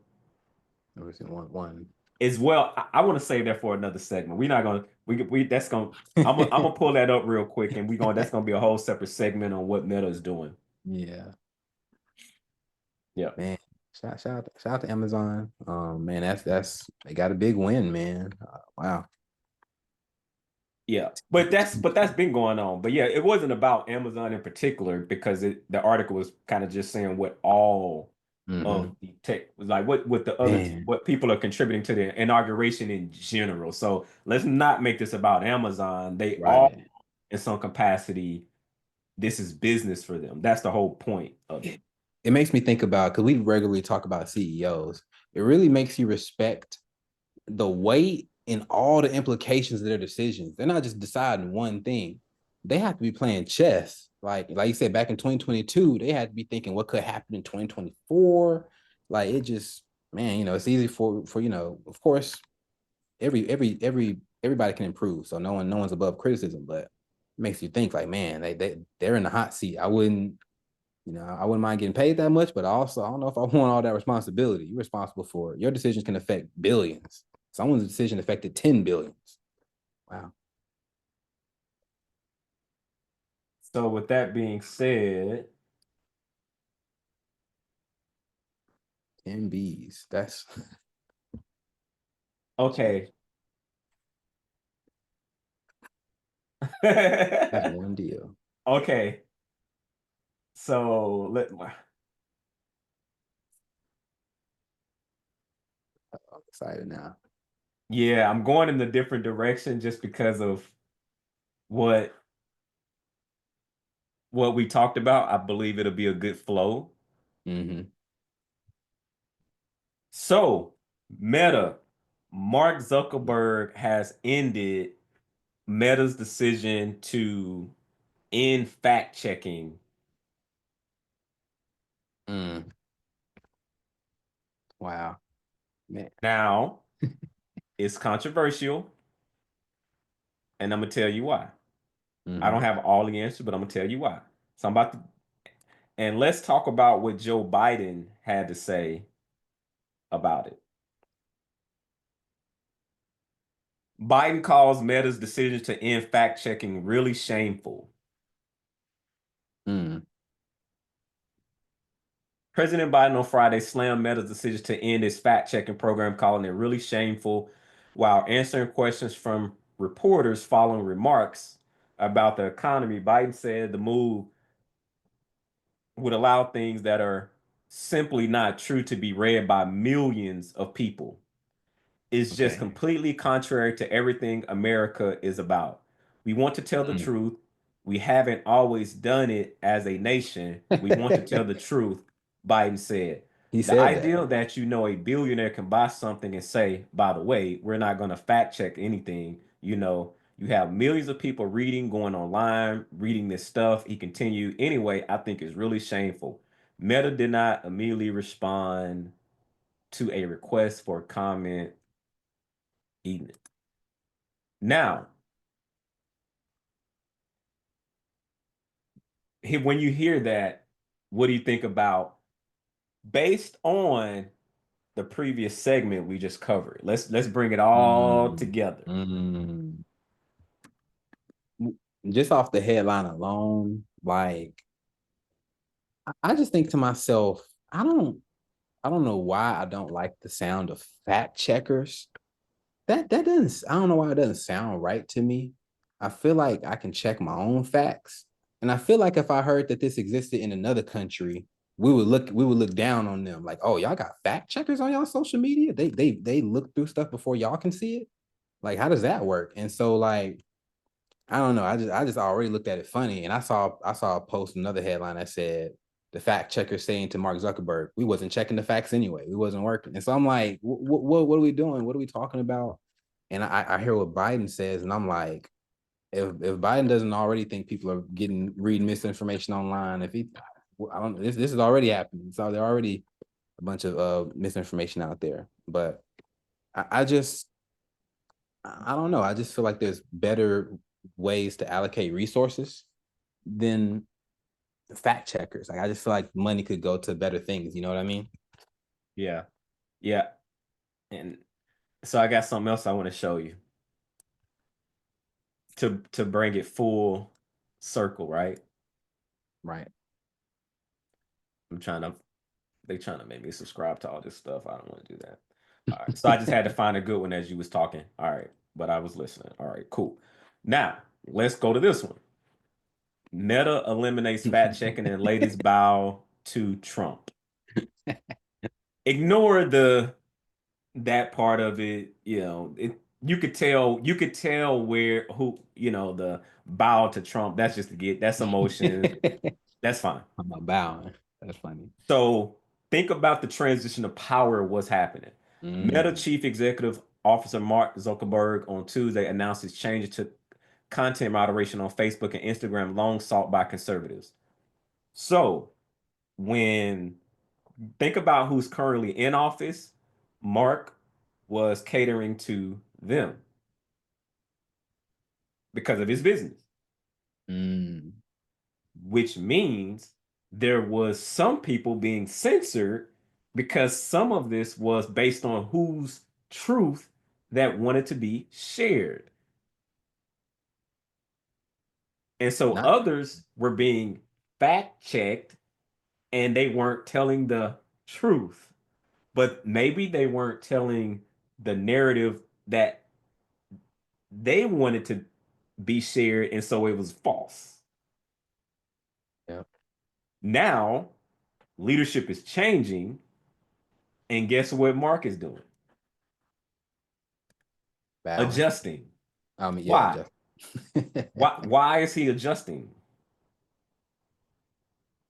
There was one. as well. I want to save that for another segment. We're not gonna we that's gonna I'm gonna pull that up real quick, and that's gonna be a whole separate segment on what Meta is doing. Yeah. Yeah. Man. Shout out to Amazon. Man, that's they got a big win, man. Wow. Yeah, but that's been going on. But yeah, it wasn't about Amazon in particular because the article was kind of just saying what all Hmm. of the tech was like, what the other Man. what people are contributing to the inauguration in general. So let's not make this about Amazon. They all, Right. in some capacity, this is business for them. That's the whole point of it. It makes me think about because we regularly talk about CEOs. It really makes you respect the weight and all the implications of their decisions. They're not just deciding one thing. They have to be playing chess. Like you said, back in 2022, they had to be thinking what could happen in 2024. Like it just, man, it's easy for of course, everybody can improve. So no one's above criticism, but it makes you think like, man, they're in the hot seat. I wouldn't mind getting paid that much, but also I don't know if I want all that responsibility. You're responsible for it. Your decisions can affect billions. Someone's decision affected 10 billions. Wow. So with that being said, 10 B's. That's okay. that's one deal. Okay. So I'm excited now. yeah, I'm going in a different direction just because of what what we talked about. I believe it'll be a good flow. Mm-hmm. So, Meta, Mark Zuckerberg has ended Meta's decision to end fact checking. Mm. Wow. Man. Now, it's controversial, and I'm gonna tell you why. I Mm-hmm. don't have all the answers, but I'm gonna tell you why. So I'm about to, and let's talk about what Joe Biden had to say about it. Biden calls Meta's decision to end fact checking really shameful. Mm. President Biden on Friday slammed Meta's decision to end its fact checking program, calling it really shameful, while answering questions from reporters following remarks about the economy. Biden said the move would allow things that are simply not true to be read by millions of people. Is just Okay. completely contrary to everything America is about. We want to tell the Mm. truth. We haven't always done it as a nation. We want to tell the truth, Biden said. He The said that. idea that a billionaire can buy something and say, by the way, we're not going to fact check anything. You have millions of people reading, going online, reading this stuff. He continued, anyway, I think it's really shameful. Meta did not immediately respond to a request for comment evening. Now, when you hear that, what do you think about based on the previous segment we just covered? Let's bring it all Mm. together. Mm. Just off the headline alone, like I just think to myself, I don't know why I don't like the sound of fact checkers. That doesn't I don't know why it doesn't sound right to me. I feel like I can check my own facts. And I feel like if I heard that this existed in another country, we would look down on them like, oh, y'all got fact checkers on y'all social media? They look through stuff before y'all can see it. Like, how does that work? And so like I don't know. I just already looked at it funny, and I saw a post, another headline that said the fact checker saying to Mark Zuckerberg, "We wasn't checking the facts anyway. We wasn't working." And so I'm like, what are we doing? What are we talking about? And I hear what Biden says, and I'm like, if Biden doesn't already think people are reading misinformation online, if he, I don't, this is already happening. So there are already a bunch of misinformation out there, but I just I don't know. I just feel like there's better ways to allocate resources than fact checkers. Like I just feel like money could go to better things. You know what I mean? Yeah. Yeah. And so I got something else I want to show you to bring it full circle, right? Right. I'm trying to they trying to make me subscribe to all this stuff. I don't want to do that. All right. So I just had to find a good one as you was talking. All right. But I was listening. All right, cool. Now, let's go to this one. Meta eliminates fact checking and latest bow to Trump. Ignore that part of it. You could tell where the bow to Trump. That's just to get that's emotions. That's fine. I'm a bowing. That's funny. So think about the transition of power, what's happening. Meta Mm, Chief Executive Officer Mark Zuckerberg on Tuesday announced his changes to content moderation on Facebook and Instagram, long sought by conservatives. So when think about who's currently in office, Mark was catering to them because of his business, Mm. which means there was some people being censored because some of this was based on whose truth that wanted to be shared. And so Not others were being fact checked and they weren't telling the truth, but maybe they weren't telling the narrative that they wanted to be shared. And so it was false. yeah, Now leadership is changing. And guess what Mark is doing? balance. Adjusting. I mean, yeah, Why? just Why is he adjusting?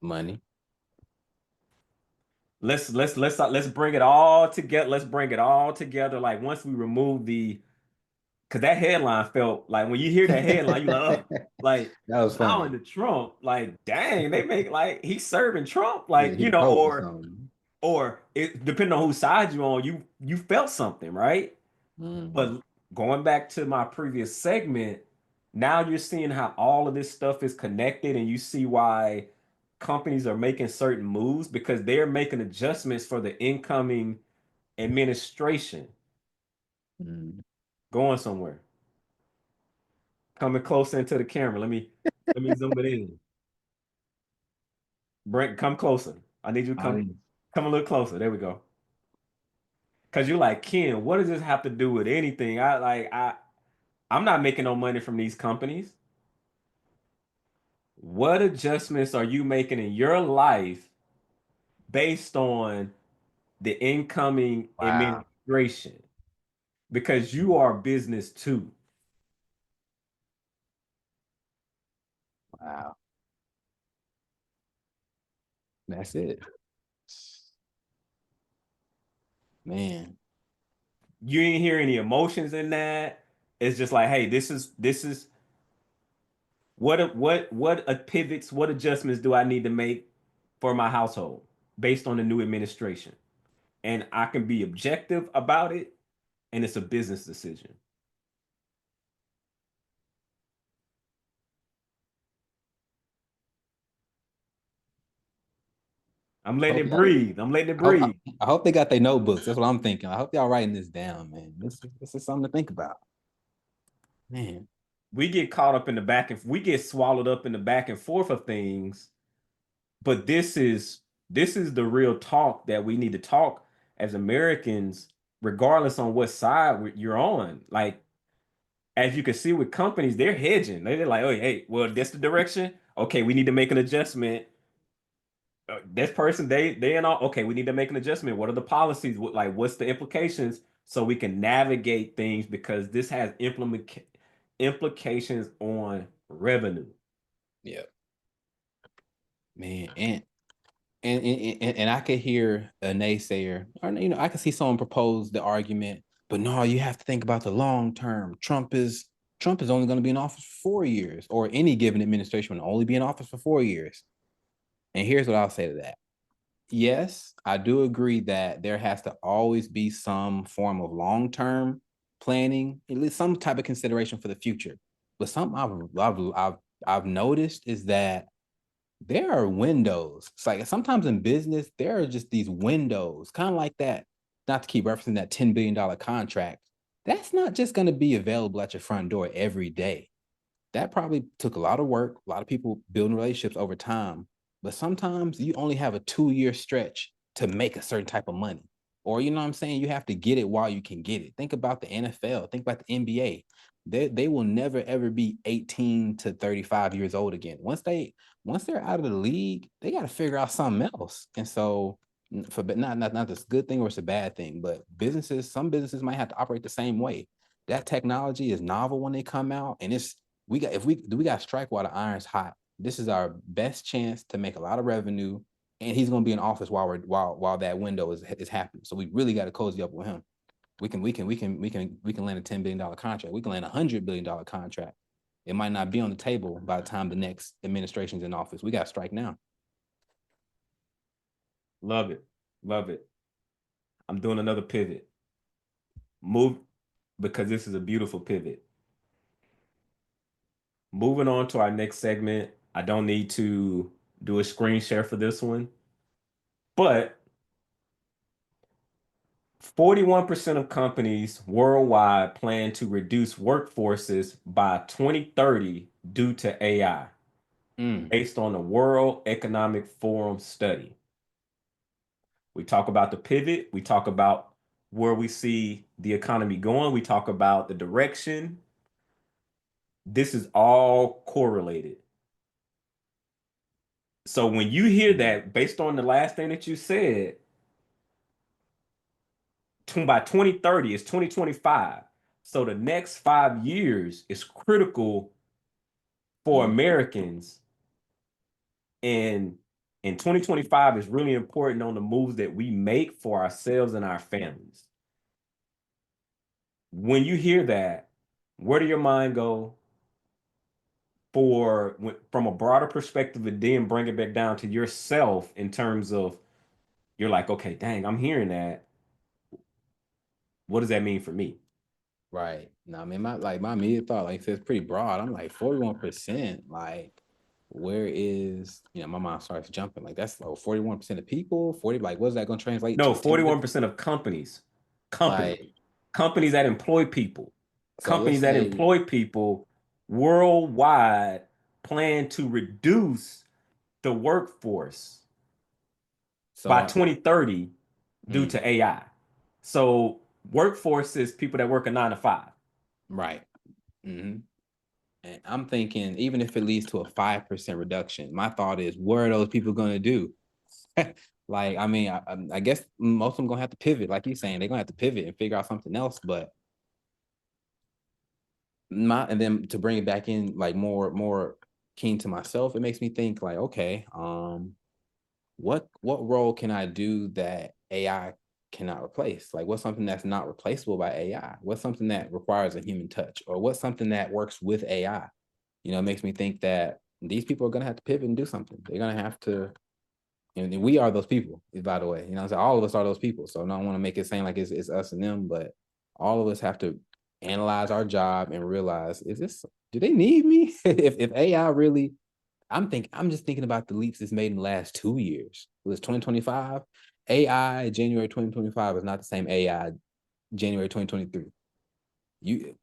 money. Let's bring it all together. Let's bring it all together. Like once we remove the because that headline felt like when you hear that headline, you like, oh, like That was bowing funny. to Trump, like, dang, they make like he's serving Trump, Yeah, like, he Pope or or something. it depending on whose side you're on, you felt something, right? Mm, But going back to my previous segment, now you're seeing how all of this stuff is connected, and you see why companies are making certain moves because they're making adjustments for the incoming administration mm. going somewhere. Coming closer into the camera. Let me zoom it in. Brent, come closer. I need you to I come a little closer. There we go. Cause you're like, Ken, what does this have to do with anything? I'm not making no money from these companies. What adjustments are you making in your life based on the incoming wow, administration? Because you are business too. wow. That's it, man. You ain't hear any emotions in that. It's just like, hey, this is what pivots, what adjustments do I need to make for my household based on the new administration? And I can be objective about it, and it's a business decision. I'm letting Hope it y'all. breathe. I'm letting it I hope, breathe. I hope they got their notebooks. That's what I'm thinking. I hope y'all writing this down, man. This is something to think about, man. We get caught up in the back and we get swallowed up in the back and forth of things, but this is the real talk that we need to talk as Americans, regardless on what side you're on. Like as you can see with companies, they're hedging. They're like, oh, hey, well, that's the direction. Okay, we need to make an adjustment. This person, they and all. Okay, we need to make an adjustment. What are the policies? Like, what's the implications so we can navigate things because this has implications on revenue. Yeah, man. And I could hear a naysayer, or I could see someone propose the argument, but no, you have to think about the long term. Trump is only going to be in office for 4 years, or any given administration will only be in office for 4 years. And here's what I'll say to that. Yes, I do agree that there has to always be some form of long term planning, at least some type of consideration for the future. But something I've noticed is that there are windows. It's like sometimes in business, there are just these windows, kind of like that. Not to keep referencing that $10 billion contract. That's not just going to be available at your front door every day. That probably took a lot of work, a lot of people building relationships over time. But sometimes you only have a 2 year stretch to make a certain type of money. Or, you know what I'm saying? You have to get it while you can get it. Think about the NFL, think about the NBA. They will never ever be 18 to 35 years old again. Once they're out of the league, they got to figure out something else. And so for but not this good thing or it's a bad thing, but some businesses might have to operate the same way. That technology is novel when they come out, and we got to strike while the iron's hot. This is our best chance to make a lot of revenue, and he's going to be in office while that window is happening. So we really got to cozy up with him. We can land a $10 billion contract. We can land $100 billion contract. It might not be on the table by the time the next administration's in office. We got to strike now. Love it. Love it. I'm doing another pivot. Move. because this is a beautiful pivot. Moving on to our next segment. I don't need to do a screen share for this one, but 41% of companies worldwide plan to reduce workforces by 2030 due to AI, Mm, based on the World Economic Forum study. We talk about the pivot, we talk about where we see the economy going, we talk about the direction. This is all correlated. So when you hear mm, that, based on the last thing that you said, by 2030 is 2025. So the next 5 years is critical for mm. Americans. And in 2025 is really important on the moves that we make for ourselves and our families. When you hear that, where do your mind go from a broader perspective, and then bring it back down to yourself in terms of you're like, okay, dang, I'm hearing that. What does that mean for me? Right. No, I mean, my immediate thought, like, it's pretty broad. I'm like 41%. Like, where is, my mind starts jumping. Like, that's 41% of people. 40. Like, what's that going to translate No, to? 10. 41% of companies, companies, Like, companies that employ people, so let's companies that say, employ people worldwide plan to reduce the workforce so by 2030 due mm, to AI. So workforce is people that work a 9 to 5. right. Hmm. And I'm thinking, even if it leads to a 5% reduction, my thought is, what are those people going to do? Like, I mean, I guess most of them gonna have to pivot, like you're saying, they're gonna have to pivot and figure out something else. But and then to bring it back in, like, more keen to myself, it makes me think, like, okay, what role can I do that AI cannot replace? Like, what's something that's not replaceable by AI? What's something that requires a human touch, or what's something that works with AI? It makes me think that these people are gonna have to pivot and do something. They're gonna have to. And we are those people, by the way. So all of us are those people. So I don't want to make it seem like it's us and them, but all of us have to analyze our job and realize, do they need me? If AI really, I'm just thinking about the leaps it's made in the last 2 years. It was 2025. AI January 2025 is not the same AI January 2023. You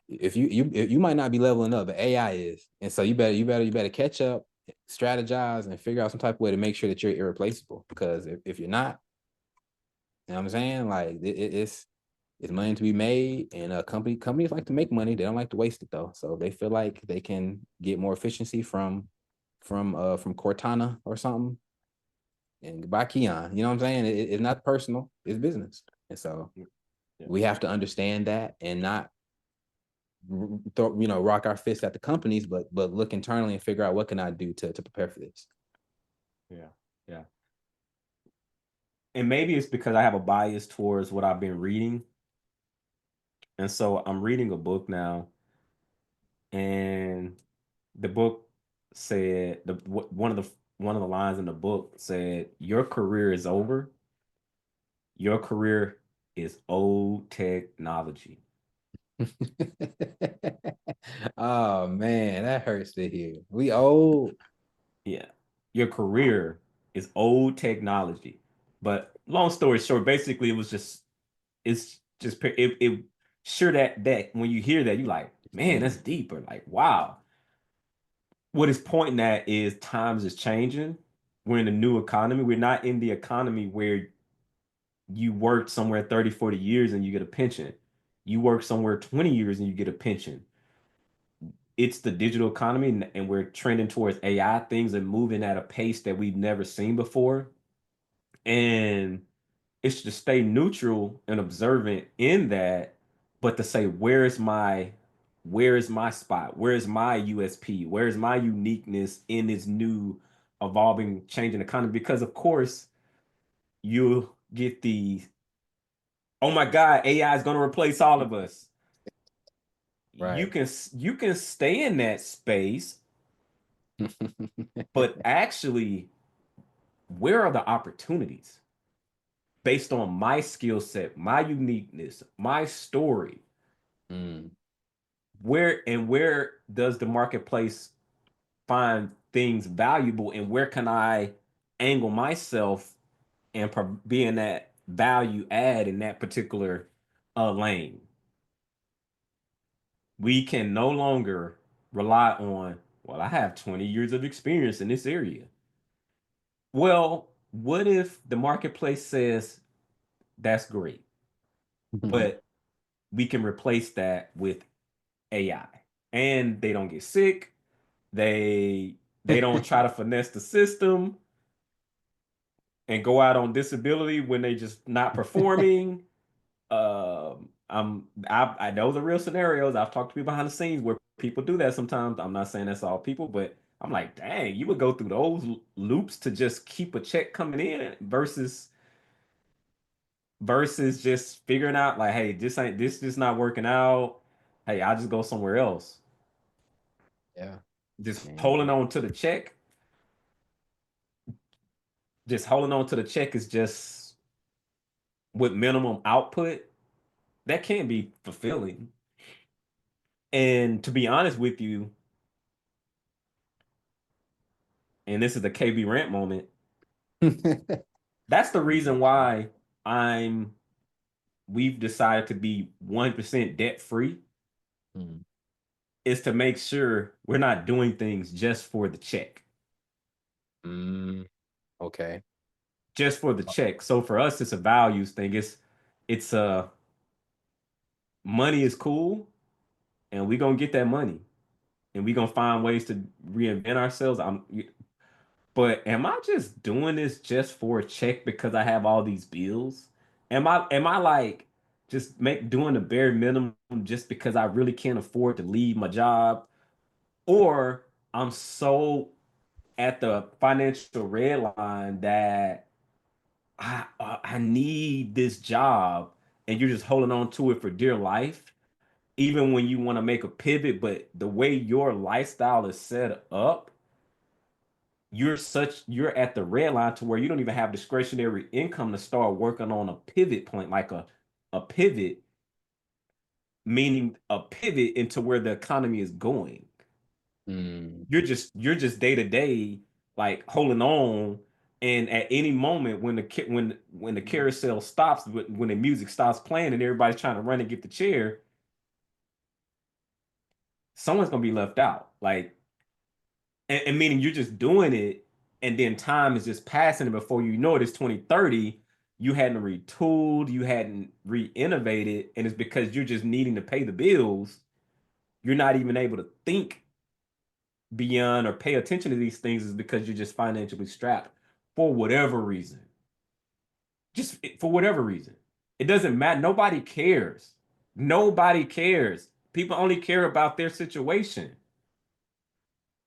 you might not be leveling up, but AI is. And so you better catch up, strategize, and figure out some type of way to make sure that you're irreplaceable. Because if you're not, you know what I'm saying? Like, it's money to be made, and companies like to make money. They don't like to waste it though. So they feel like they can get more efficiency from Cortana or something. And goodbye, Keon. You know what I'm saying? It's not personal, it's business. And so Yeah, we have to understand that and not rock our fists at the companies, but look internally and figure out, what can I do to prepare for this. yeah, yeah. And maybe it's because I have a bias towards what I've been reading. And so I'm reading a book now, and the book said one of the lines in the book said, "Your career is over. Your career is old technology." Oh man, that hurts to hear. We old. Yeah. Your career is old technology. But long story short, basically it sure that when you hear that, you like, man, that's Mm, deeper. Like, wow. What it's pointing at is times is changing. We're in a new economy. We're not in the economy where you worked somewhere 30, 40 years and you get a pension. You work somewhere 20 years and you get a pension. It's the digital economy, and we're trending towards AI. Things are moving at a pace that we've never seen before. And it's to stay neutral and observant in that, but to say, where is my spot? Where is my USP? Where is my uniqueness in this new evolving, changing economy? Because of course you get oh my God, AI is going to replace all of us. You right. can you can stay in that space, but actually, where are the opportunities based on my skill set, my uniqueness, my story? Mm. Where does the marketplace find things valuable, and where can I angle myself and be in that value add in that particular lane? We can no longer rely on, well, I have 20 years of experience in this area. Well, what if the marketplace says that's great, but we can replace that with AI, and they don't get sick. They don't try to finesse the system and go out on disability when they just not performing. I know the real scenarios. I've talked to people behind the scenes where people do that sometimes. I'm not saying that's all people, but I'm like, dang, you would go through those loops to just keep a check coming in versus just figuring out like, hey, this just not working out. Hey, I'll just go somewhere else. Yeah, Just holding man. on to the check, just holding on to the check is just with minimum output. That can't be fulfilling. And to be honest with you, and this is the KB rant moment, that's the reason why I'm we've decided to be 1% debt free, Mm. is to make sure we're not doing things just for the check. Mm. Okay. Just for the check. So for us, it's a values thing. It's money is cool, and we gonna get that money, and we gonna find ways to reinvent ourselves. But am I just doing this just for a check because I have all these bills? Am I like just make doing the bare minimum just because I really can't afford to leave my job? Or I'm so at the financial red line that I need this job, and you're just holding on to it for dear life, even when you want to make a pivot, but the way your lifestyle is set up, you're at the red line to where you don't even have discretionary income to start working on a pivot point, like a pivot, meaning a pivot into where the economy is going. Mm. You're just day to day, like holding on, and at any moment when the carousel stops, when the music stops playing and everybody's trying to run and get the chair, someone's gonna be left out. Like, and meaning you're just doing it, and then time is just passing, and before you know it, it's 2030. You hadn't retooled, you hadn't re-innovated, and it's because you're just needing to pay the bills. You're not even able to think beyond or pay attention to these things, is because you're just financially strapped for whatever reason. Just for whatever reason. It doesn't matter. Nobody cares. Nobody cares. People only care about their situation.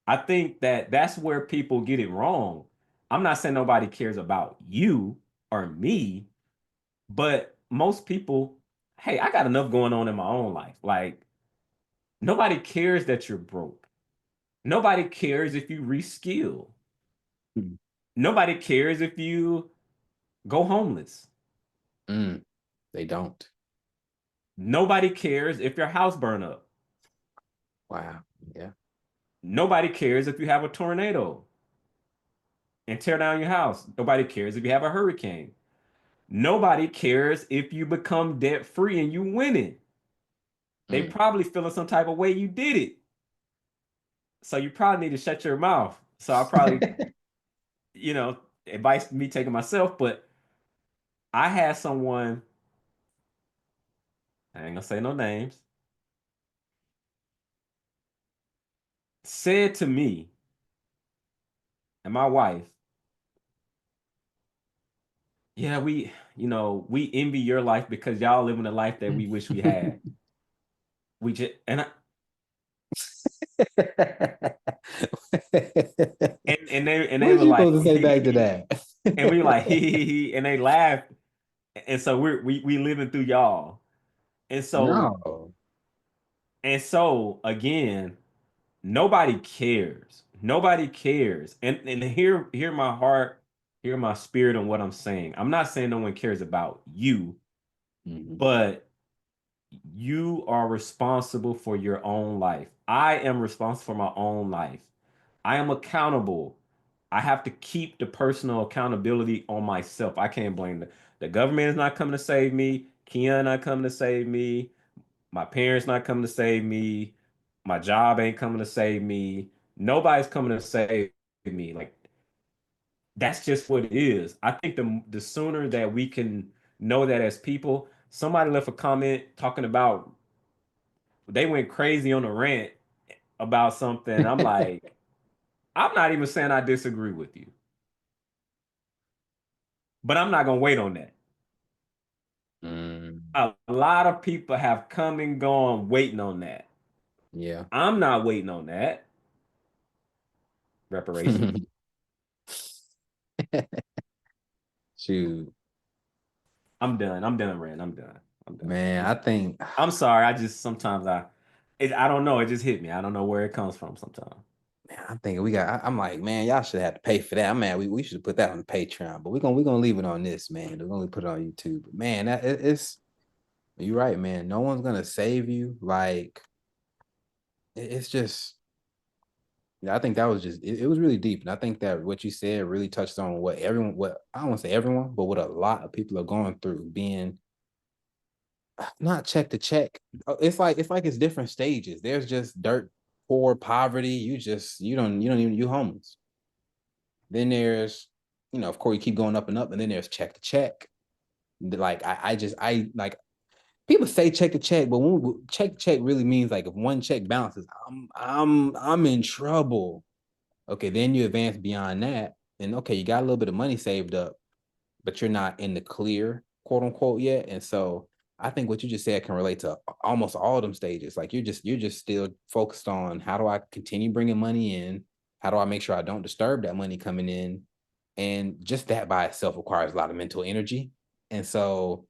I think that that's where people get it wrong. I'm not saying nobody cares about you or me, but most people, hey, I got enough going on in my own life. Like, nobody cares that you're broke. Nobody cares if you reskill. Mm. Nobody cares if you go homeless. Mm. They don't. Nobody cares if your house burn up. Wow. Yeah. Nobody cares if you have a tornado and tear down your house. Nobody cares if you have a hurricane. Nobody cares if you become debt free and you win it. They Mm. probably feeling some type of way you did it. So you probably need to shut your mouth. So I probably, advice me taking myself, but I had someone, I ain't gonna say no names, said to me and my wife, yeah, we envy your life because y'all living a life that we wish we had. We just and they What were you like, supposed to say back to and we like, that? and they laughed, and so we living through y'all, and so No. and so again, nobody cares, nobody cares, and hear my heart, hear my spirit, on what I'm saying. I'm not saying no one cares about you, Mhm. but You are responsible for your own life. I am responsible for my own life. I am accountable. I have to keep the personal accountability on myself. I can't blame the government is not coming to save me. Keon not coming to save me. My parents not coming to save me. My job ain't coming to save me. Nobody's coming to save me. Like that's just what it is. I think the sooner that we can know that as people, somebody left a comment talking about they went crazy on a rant about something. I'm like, I'm not even saying I disagree with you, but I'm not gonna wait on that. Mm, A lot of people have come and gone waiting on that. yeah. I'm not waiting on that. Reparations. Shoot, I'm done. I'm done, Rand. I'm done. I'm done. man, I think, I'm sorry. I just sometimes I don't know. It just hit me. I don't know where it comes from sometimes. man, I think we got. I'm like, man, y'all should have to pay for that. I'm man, we should put that on the Patreon, but we're gonna leave it on this, man. We're gonna put it on YouTube. But man, it's you're right, man. No one's gonna save you. Like it's just. Yeah, I think that was just it was really deep. And I think that what you said really touched on what I don't want to say everyone, but what a lot of people are going through, being not check to check. It's like it's different stages. There's just dirt poor poverty. You don't even you homeless. Then there's, of course you keep going up and up, and then there's check to check. Like I like people say check to check, but check to check really means like if one check bounces, I'm in trouble. Okay, then you advance beyond that, and okay, you got a little bit of money saved up, but you're not in the clear, quote unquote, yet. And so I think what you just said can relate to almost all of them stages. Like you're just still focused on how do I continue bringing money in? How do I make sure I don't disturb that money coming in? And just that by itself requires a lot of mental energy. And so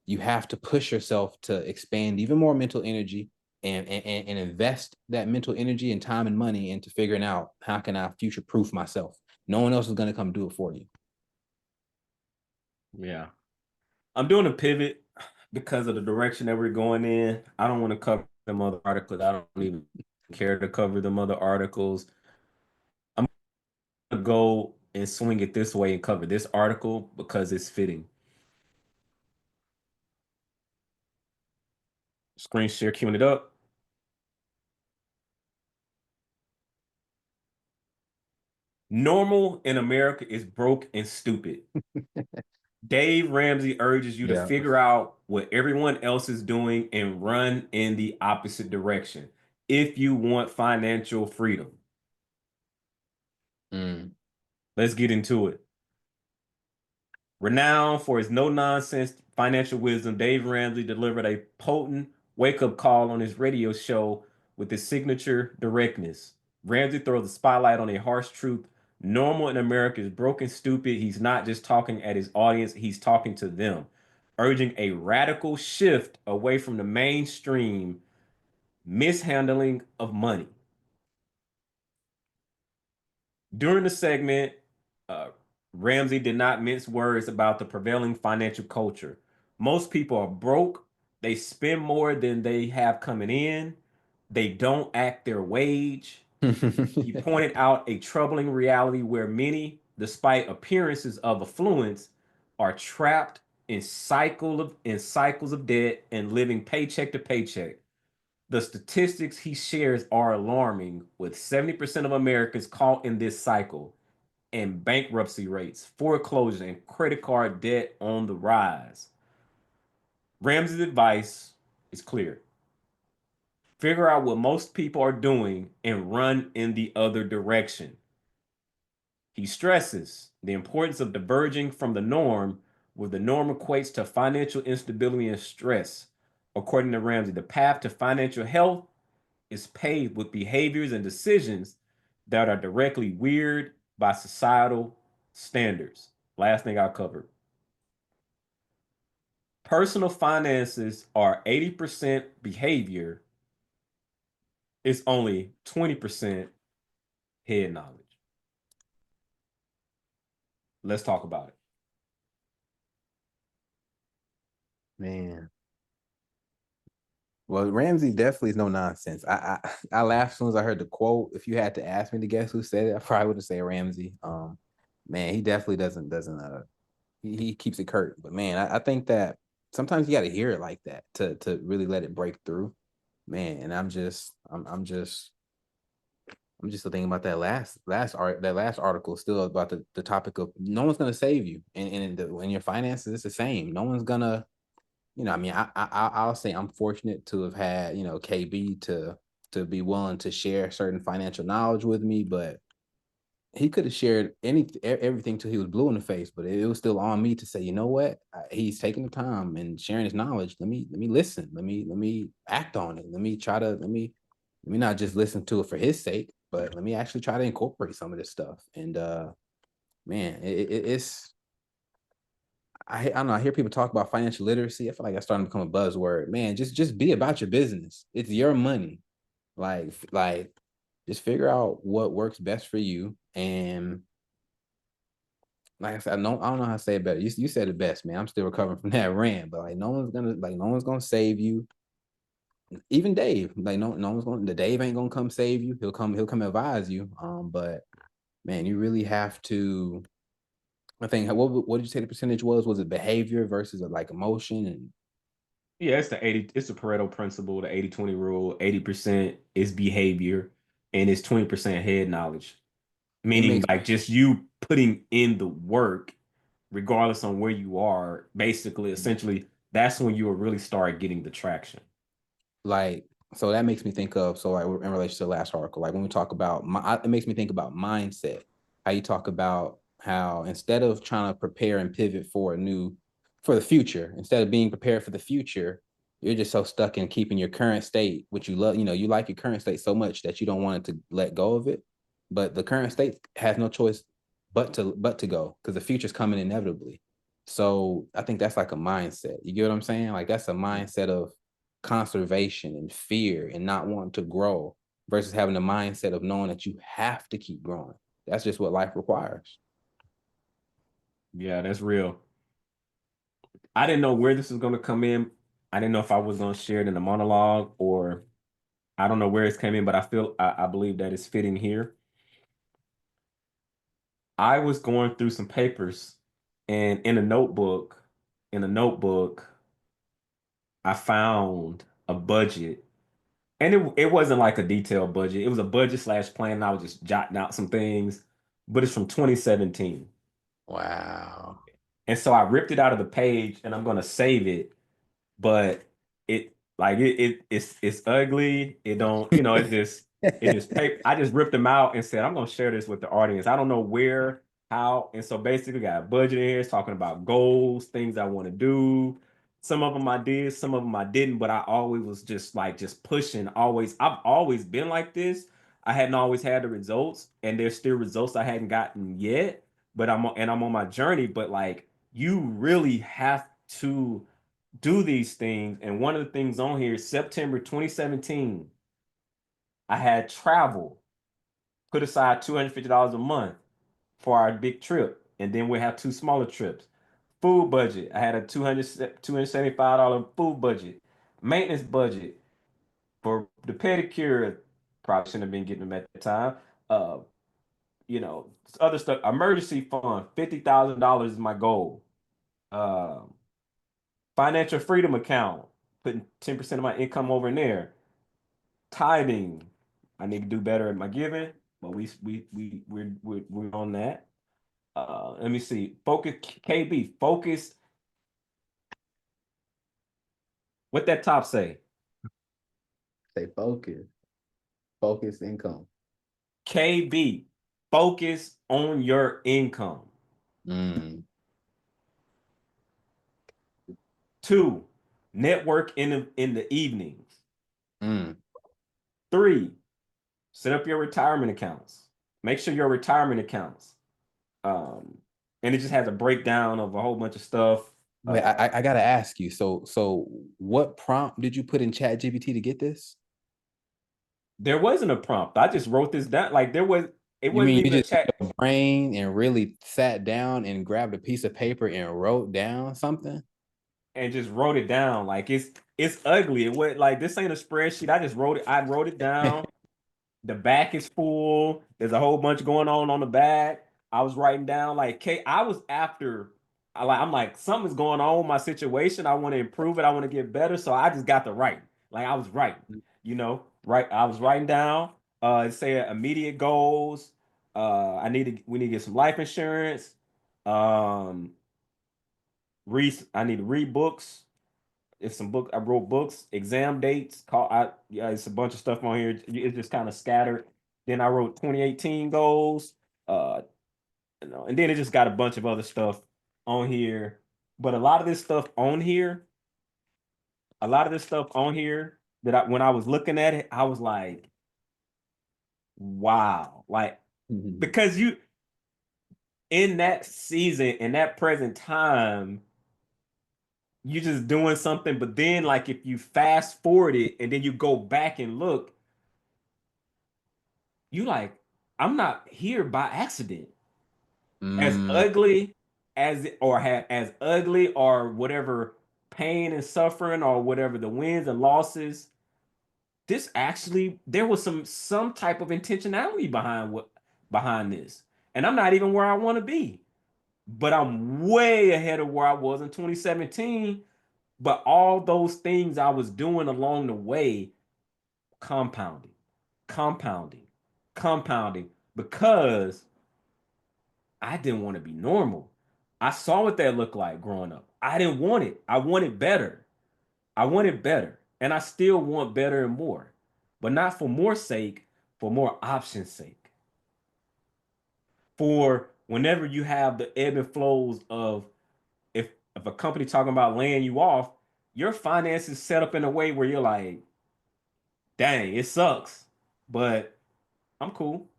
you have to push yourself to expand even more mental energy and invest that mental energy and time and money into figuring out how can I future proof myself. No one else is going to come do it for you. Yeah. I'm doing a pivot because of the direction that we're going in. I don't want to cover them other articles. I don't even care to cover them other articles. I'm gonna go and swing it this way and cover this article because it's fitting. Screen share, queuing it up. Normal in America is broke and stupid. Dave Ramsey urges you to Yeah. figure out what everyone else is doing and run in the opposite direction if you want financial freedom. Mm. Let's get into it. Renowned for his no nonsense financial wisdom, Dave Ramsey delivered a potent wake up call on his radio show with his signature directness. Ramsey throws the spotlight on a harsh truth. Normal in America is broken, stupid. He's not just talking at his audience, he's talking to them, urging a radical shift away from the mainstream mishandling of money. During the segment, uh, Ramsey did not mince words about the prevailing financial culture. Most people are broke. They spend more than they have coming in. They don't act their wage. He pointed out a troubling reality where many, despite appearances of affluence, are trapped in cycles of debt and living paycheck to paycheck. The statistics he shares are alarming, with 70% of Americans caught in this cycle, and bankruptcy rates, foreclosure, and credit card debt on the rise. Ramsey's advice is clear: figure out what most people are doing and run in the other direction. He stresses the importance of diverging from the norm, where the norm equates to financial instability and stress. According to Ramsey, the path to financial health is paved with behaviors and decisions that are directly weird by societal standards. Last thing I covered. Personal finances are 80% behavior, it's only 20% head knowledge. Let's talk about it. Man. Well, Ramsey definitely is no nonsense. I laughed as soon as I heard the quote. If you had to ask me to guess who said it, I probably would have said Ramsey. Man, he definitely doesn't he keeps it curt. But man, I think that sometimes you got to hear it like that to really let it break through. Man, and I'm just thinking about that last article still about the topic of no one's gonna save you, and in your finances it's the same. No one's gonna, I mean, I'll say I'm fortunate to have had, KB to be willing to share certain financial knowledge with me, but he could have shared everything till he was blue in the face, but it was still on me to say, you know what, he's taking the time and sharing his knowledge. Let me listen. Let me act on it. Let me not just listen to it for his sake, but let me actually try to incorporate some of this stuff. And man, it's I don't know. I hear people talk about financial literacy. I feel like that's starting to become a buzzword. Man, just be about your business. It's your money. Like just figure out what works best for you. And like I said, I don't know how to say it better. You said it best, man. I'm still recovering from that rant, but no one's gonna save you. Even Dave, like no one's gonna, the Dave ain't gonna come save you. He'll come advise you. But man, you really have to. I think what did you say the percentage was? Was it behavior versus like emotion? And Yeah, it's the Pareto principle, the 80-20 rule. 80% is behavior and it's 20% head knowledge. it Meaning makes like just you putting in the work, regardless on where you are, basically, essentially, that's when you will really start getting the traction. like so that makes me think of, so like in relation to the last article, like when we talk about it makes me think about mindset. How you talk about how instead of trying to prepare and pivot for the future, instead of being prepared for the future, you're just so stuck in keeping your current state, which you love. You like your current state so much that you don't want it to let go of it. But the current state has no choice but to go, because the future's coming inevitably. So I think that's like a mindset. You get what I'm saying? Like that's a mindset of conservation and fear and not wanting to grow versus having the mindset of knowing that you have to keep growing. That's just what life requires. Yeah, that's real. I didn't know where this was going to come in. I didn't know if I was going to share it in a monologue or I don't know where it's came in, but I believe that it's fitting here. I was going through some papers and in a notebook, I found a budget. And it wasn't like a detailed budget. It was a budget slash plan. And I was just jotting out some things, but it's from 2017. Wow. And so I ripped it out of the page and I'm gonna save it, but it's ugly. It don't, it just paper. I just ripped them out and said, I'm gonna share this with the audience. I don't know where, how. And so basically got a budget in here, it's talking about goals, things I want to do. Some of them I did, some of them I didn't, but I always was just pushing. I've always been like this. I hadn't always had the results, and there's still results I hadn't gotten yet, but I'm on my journey. But like you really have to do these things. And one of the things on here is September 2017, I had travel, put aside $250 a month for our big trip. And then we have two smaller trips. Food budget, I had a $275 food budget. Maintenance budget for the pedicure, probably shouldn't have been getting them at the time. Uh, other stuff. Emergency fund, $50,000 is my goal. Um, Financial freedom account, putting 10% of my income over in there. Tithing, I need to do better at my giving, but we're on that. Let me see. Focus KB, focus. What that top say? Stay focused. Focused income. KB, focus on your income. Mm, 2, network in the evenings. mm. 3, set up your retirement accounts. Make sure your retirement accounts. Um, and it just has a breakdown of a whole bunch of stuff. Wait, I gotta ask you. So what prompt did you put in Chat GPT to get this? There wasn't a prompt. I just wrote this down. Like it You wasn't mean you even a just took chat. your brain and really sat down and grabbed a piece of paper and wrote down something? And just wrote it down. Like It's ugly. It went like this ain't a spreadsheet. I just wrote it. I wrote it down. The back is full. There's a whole bunch going on the back. I was writing down like K. I was after. I'm like something's going on with my situation. I want to improve it. I want to get better. So I just got the right. Like I was writing. Right. I was writing down. It said immediate goals. We need to get some life insurance. Um, I need to read books. It's some book. I wrote books, exam dates. Yeah, it's a bunch of stuff on here. It's just kind of scattered. Then I wrote 2018 goals. Uh, and then it just got a bunch of other stuff on here. But a lot of this stuff on here when I was looking at it, I was like, wow, like because you in that season, in that present time, you just doing something, but then like if you fast forward it and then you go back and look, you like, I'm not here by accident. As Mm, ugly as ugly or whatever pain and suffering or whatever the wins and losses, this actually there was some type of intentionality behind this. And I'm not even where I want to be, but I'm way ahead of where I was in 2017. But all those things I was doing along the way compounding, compounding, compounding because I didn't want to be normal. I saw what that looked like growing up. I didn't want it. I wanted better. I wanted better. And I still want better and more. But not for more sake, for more options sake. For whenever you have the ebb and flows of if a company talking about laying you off, your finances set up in a way where you're like, dang, it sucks. But I'm cool.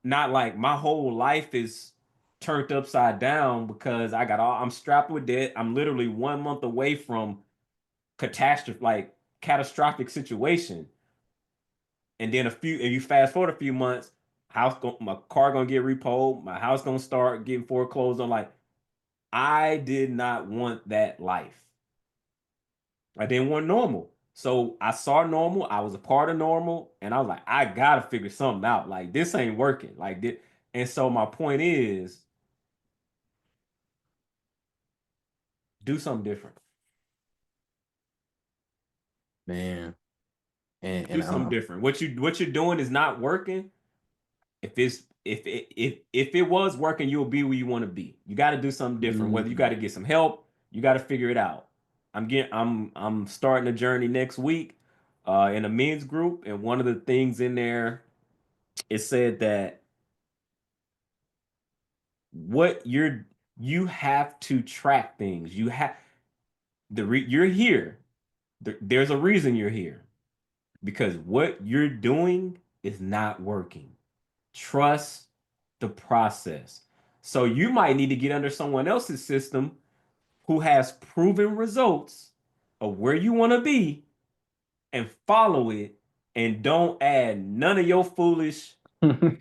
Not like my whole life is turned upside down because I'm strapped with debt. I'm literally 1 month away from catastrophic situation. And then if you fast forward a few months, my car gonna get repoed, my house gonna start getting foreclosed on. Like I did not want that life. I didn't want normal. So I saw normal. I was a part of normal, and I was like, I gotta figure something out. Like this ain't working. Like this. And so my point is, do something different. man. And Do something different. What you're doing is not working. If it was working, you'll be where you want to be. You got to do something different. Whether you got to get some help, you got to figure it out. I'm starting a journey next week in a men's group, and one of the things in there it said that what you have to track things. You're here. There's a reason you're here because what you're doing is not working. Trust the process. So you might need to get under someone else's system who has proven results of where you want to be and follow it and don't add none of your foolish don't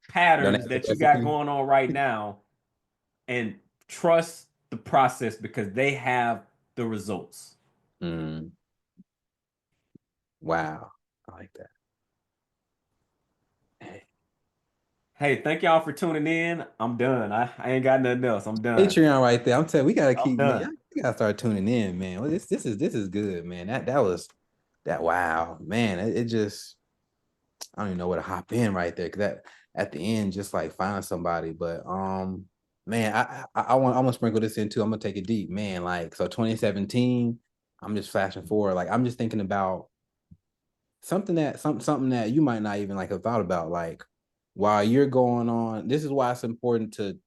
patterns have the that you got recipe. going on right now and trust the process because they have the results. Mm, wow. I like that. Hey. Hey, thank y'all for tuning in. I'm done. I ain't got nothing else. I'm done. Patreon right there. I'm telling you, we gotta I'm keep, man. done. We gotta start tuning in, man. Well, this is good, man. That was that wow, man. It just I don't even know where to hop in right there because that at the end just like find somebody. But man, I want to sprinkle this in too. I'm gonna take it deep, man. Like so 2017, I'm just flashing forward. Like I'm just thinking about something that you might not even like have thought about. Like while you're going on, this is why it's important to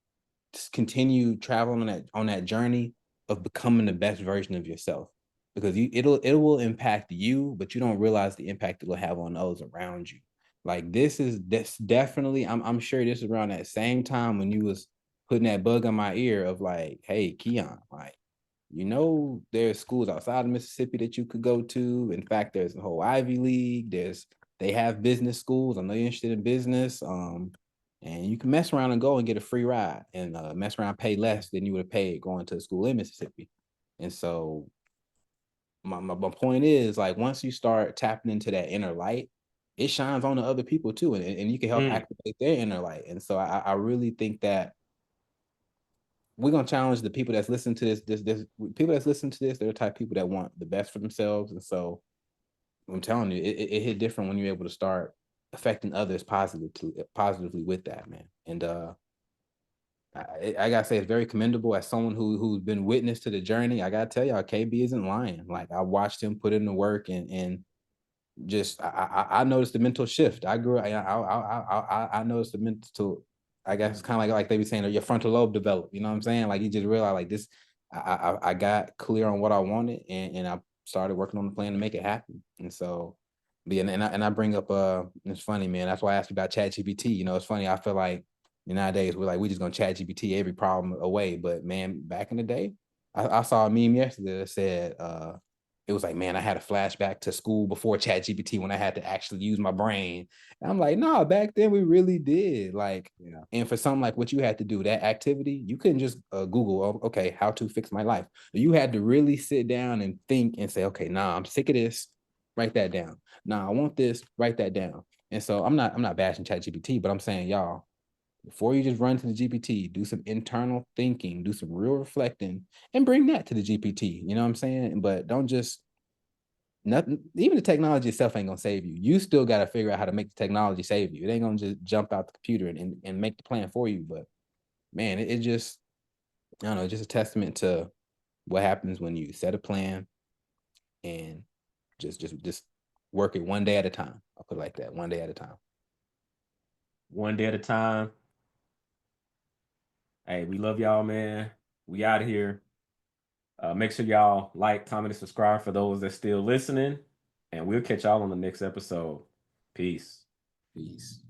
just continue traveling on that journey of becoming the best version of yourself because it will impact you, but you don't realize the impact it'll have on those around you. Like this definitely I'm sure this is around that same time when you was putting that bug on my ear of like, hey, Keon, like there's schools outside of Mississippi that you could go to. In fact, there's a whole Ivy League. They have business schools. I know you're interested in business. And you can mess around and go and get a free ride and mess around, pay less than you would have paid going to school in Mississippi. And so my point is, like, once you start tapping into that inner light, it shines on the other people too, and you can help Mm. activate their inner light. And so I really think that we're gonna challenge the people that's listening to this people that's listening to this, they're the type of people that want the best for themselves. And so I'm telling you, it hit different when you're able to start affecting others positively with that, man. And I gotta say, it's very commendable as someone who's been witness to the journey. I gotta tell y'all, KB isn't lying. Like, I watched him put in the work, and just I noticed the mental shift. I grew. I noticed the mental. I guess it's kind of like they be saying, your frontal lobe developed. You know what I'm saying? Like, you just realize, like, this. I got clear on what I wanted, and I started working on the plan to make it happen. And so, yeah, and I bring up it's funny, man. That's why I asked you about ChatGPT. You know, it's funny. I feel like nowadays we're just gonna ChatGPT every problem away. But man, back in the day, I saw a meme yesterday that said it was like, man, I had a flashback to school before ChatGPT when I had to actually use my brain. And I'm like, no, back then we really did. Like, Yeah. and for something like what you had to do, that activity, you couldn't just Google, oh, okay, how to fix my life. You had to really sit down and think and say, okay, nah, I'm sick of this. Write that down. Nah, I want this. Write that down. And so I'm not bashing ChatGPT, but I'm saying, y'all, before you just run to the GPT, do some internal thinking, do some real reflecting, and bring that to the GPT. You know what I'm saying? But don't just nothing. Even the technology itself ain't gonna save you. You still got to figure out how to make the technology save you. It ain't gonna just jump out the computer and make the plan for you. But man, it just, I don't know, just a testament to what happens when you set a plan and just work it one day at a time. I'll put it like that, one day at a time. One day at a time. Hey, we love y'all, man. We out of here. Make sure y'all like, comment, and subscribe for those that's still listening. And we'll catch y'all on the next episode. Peace. Peace.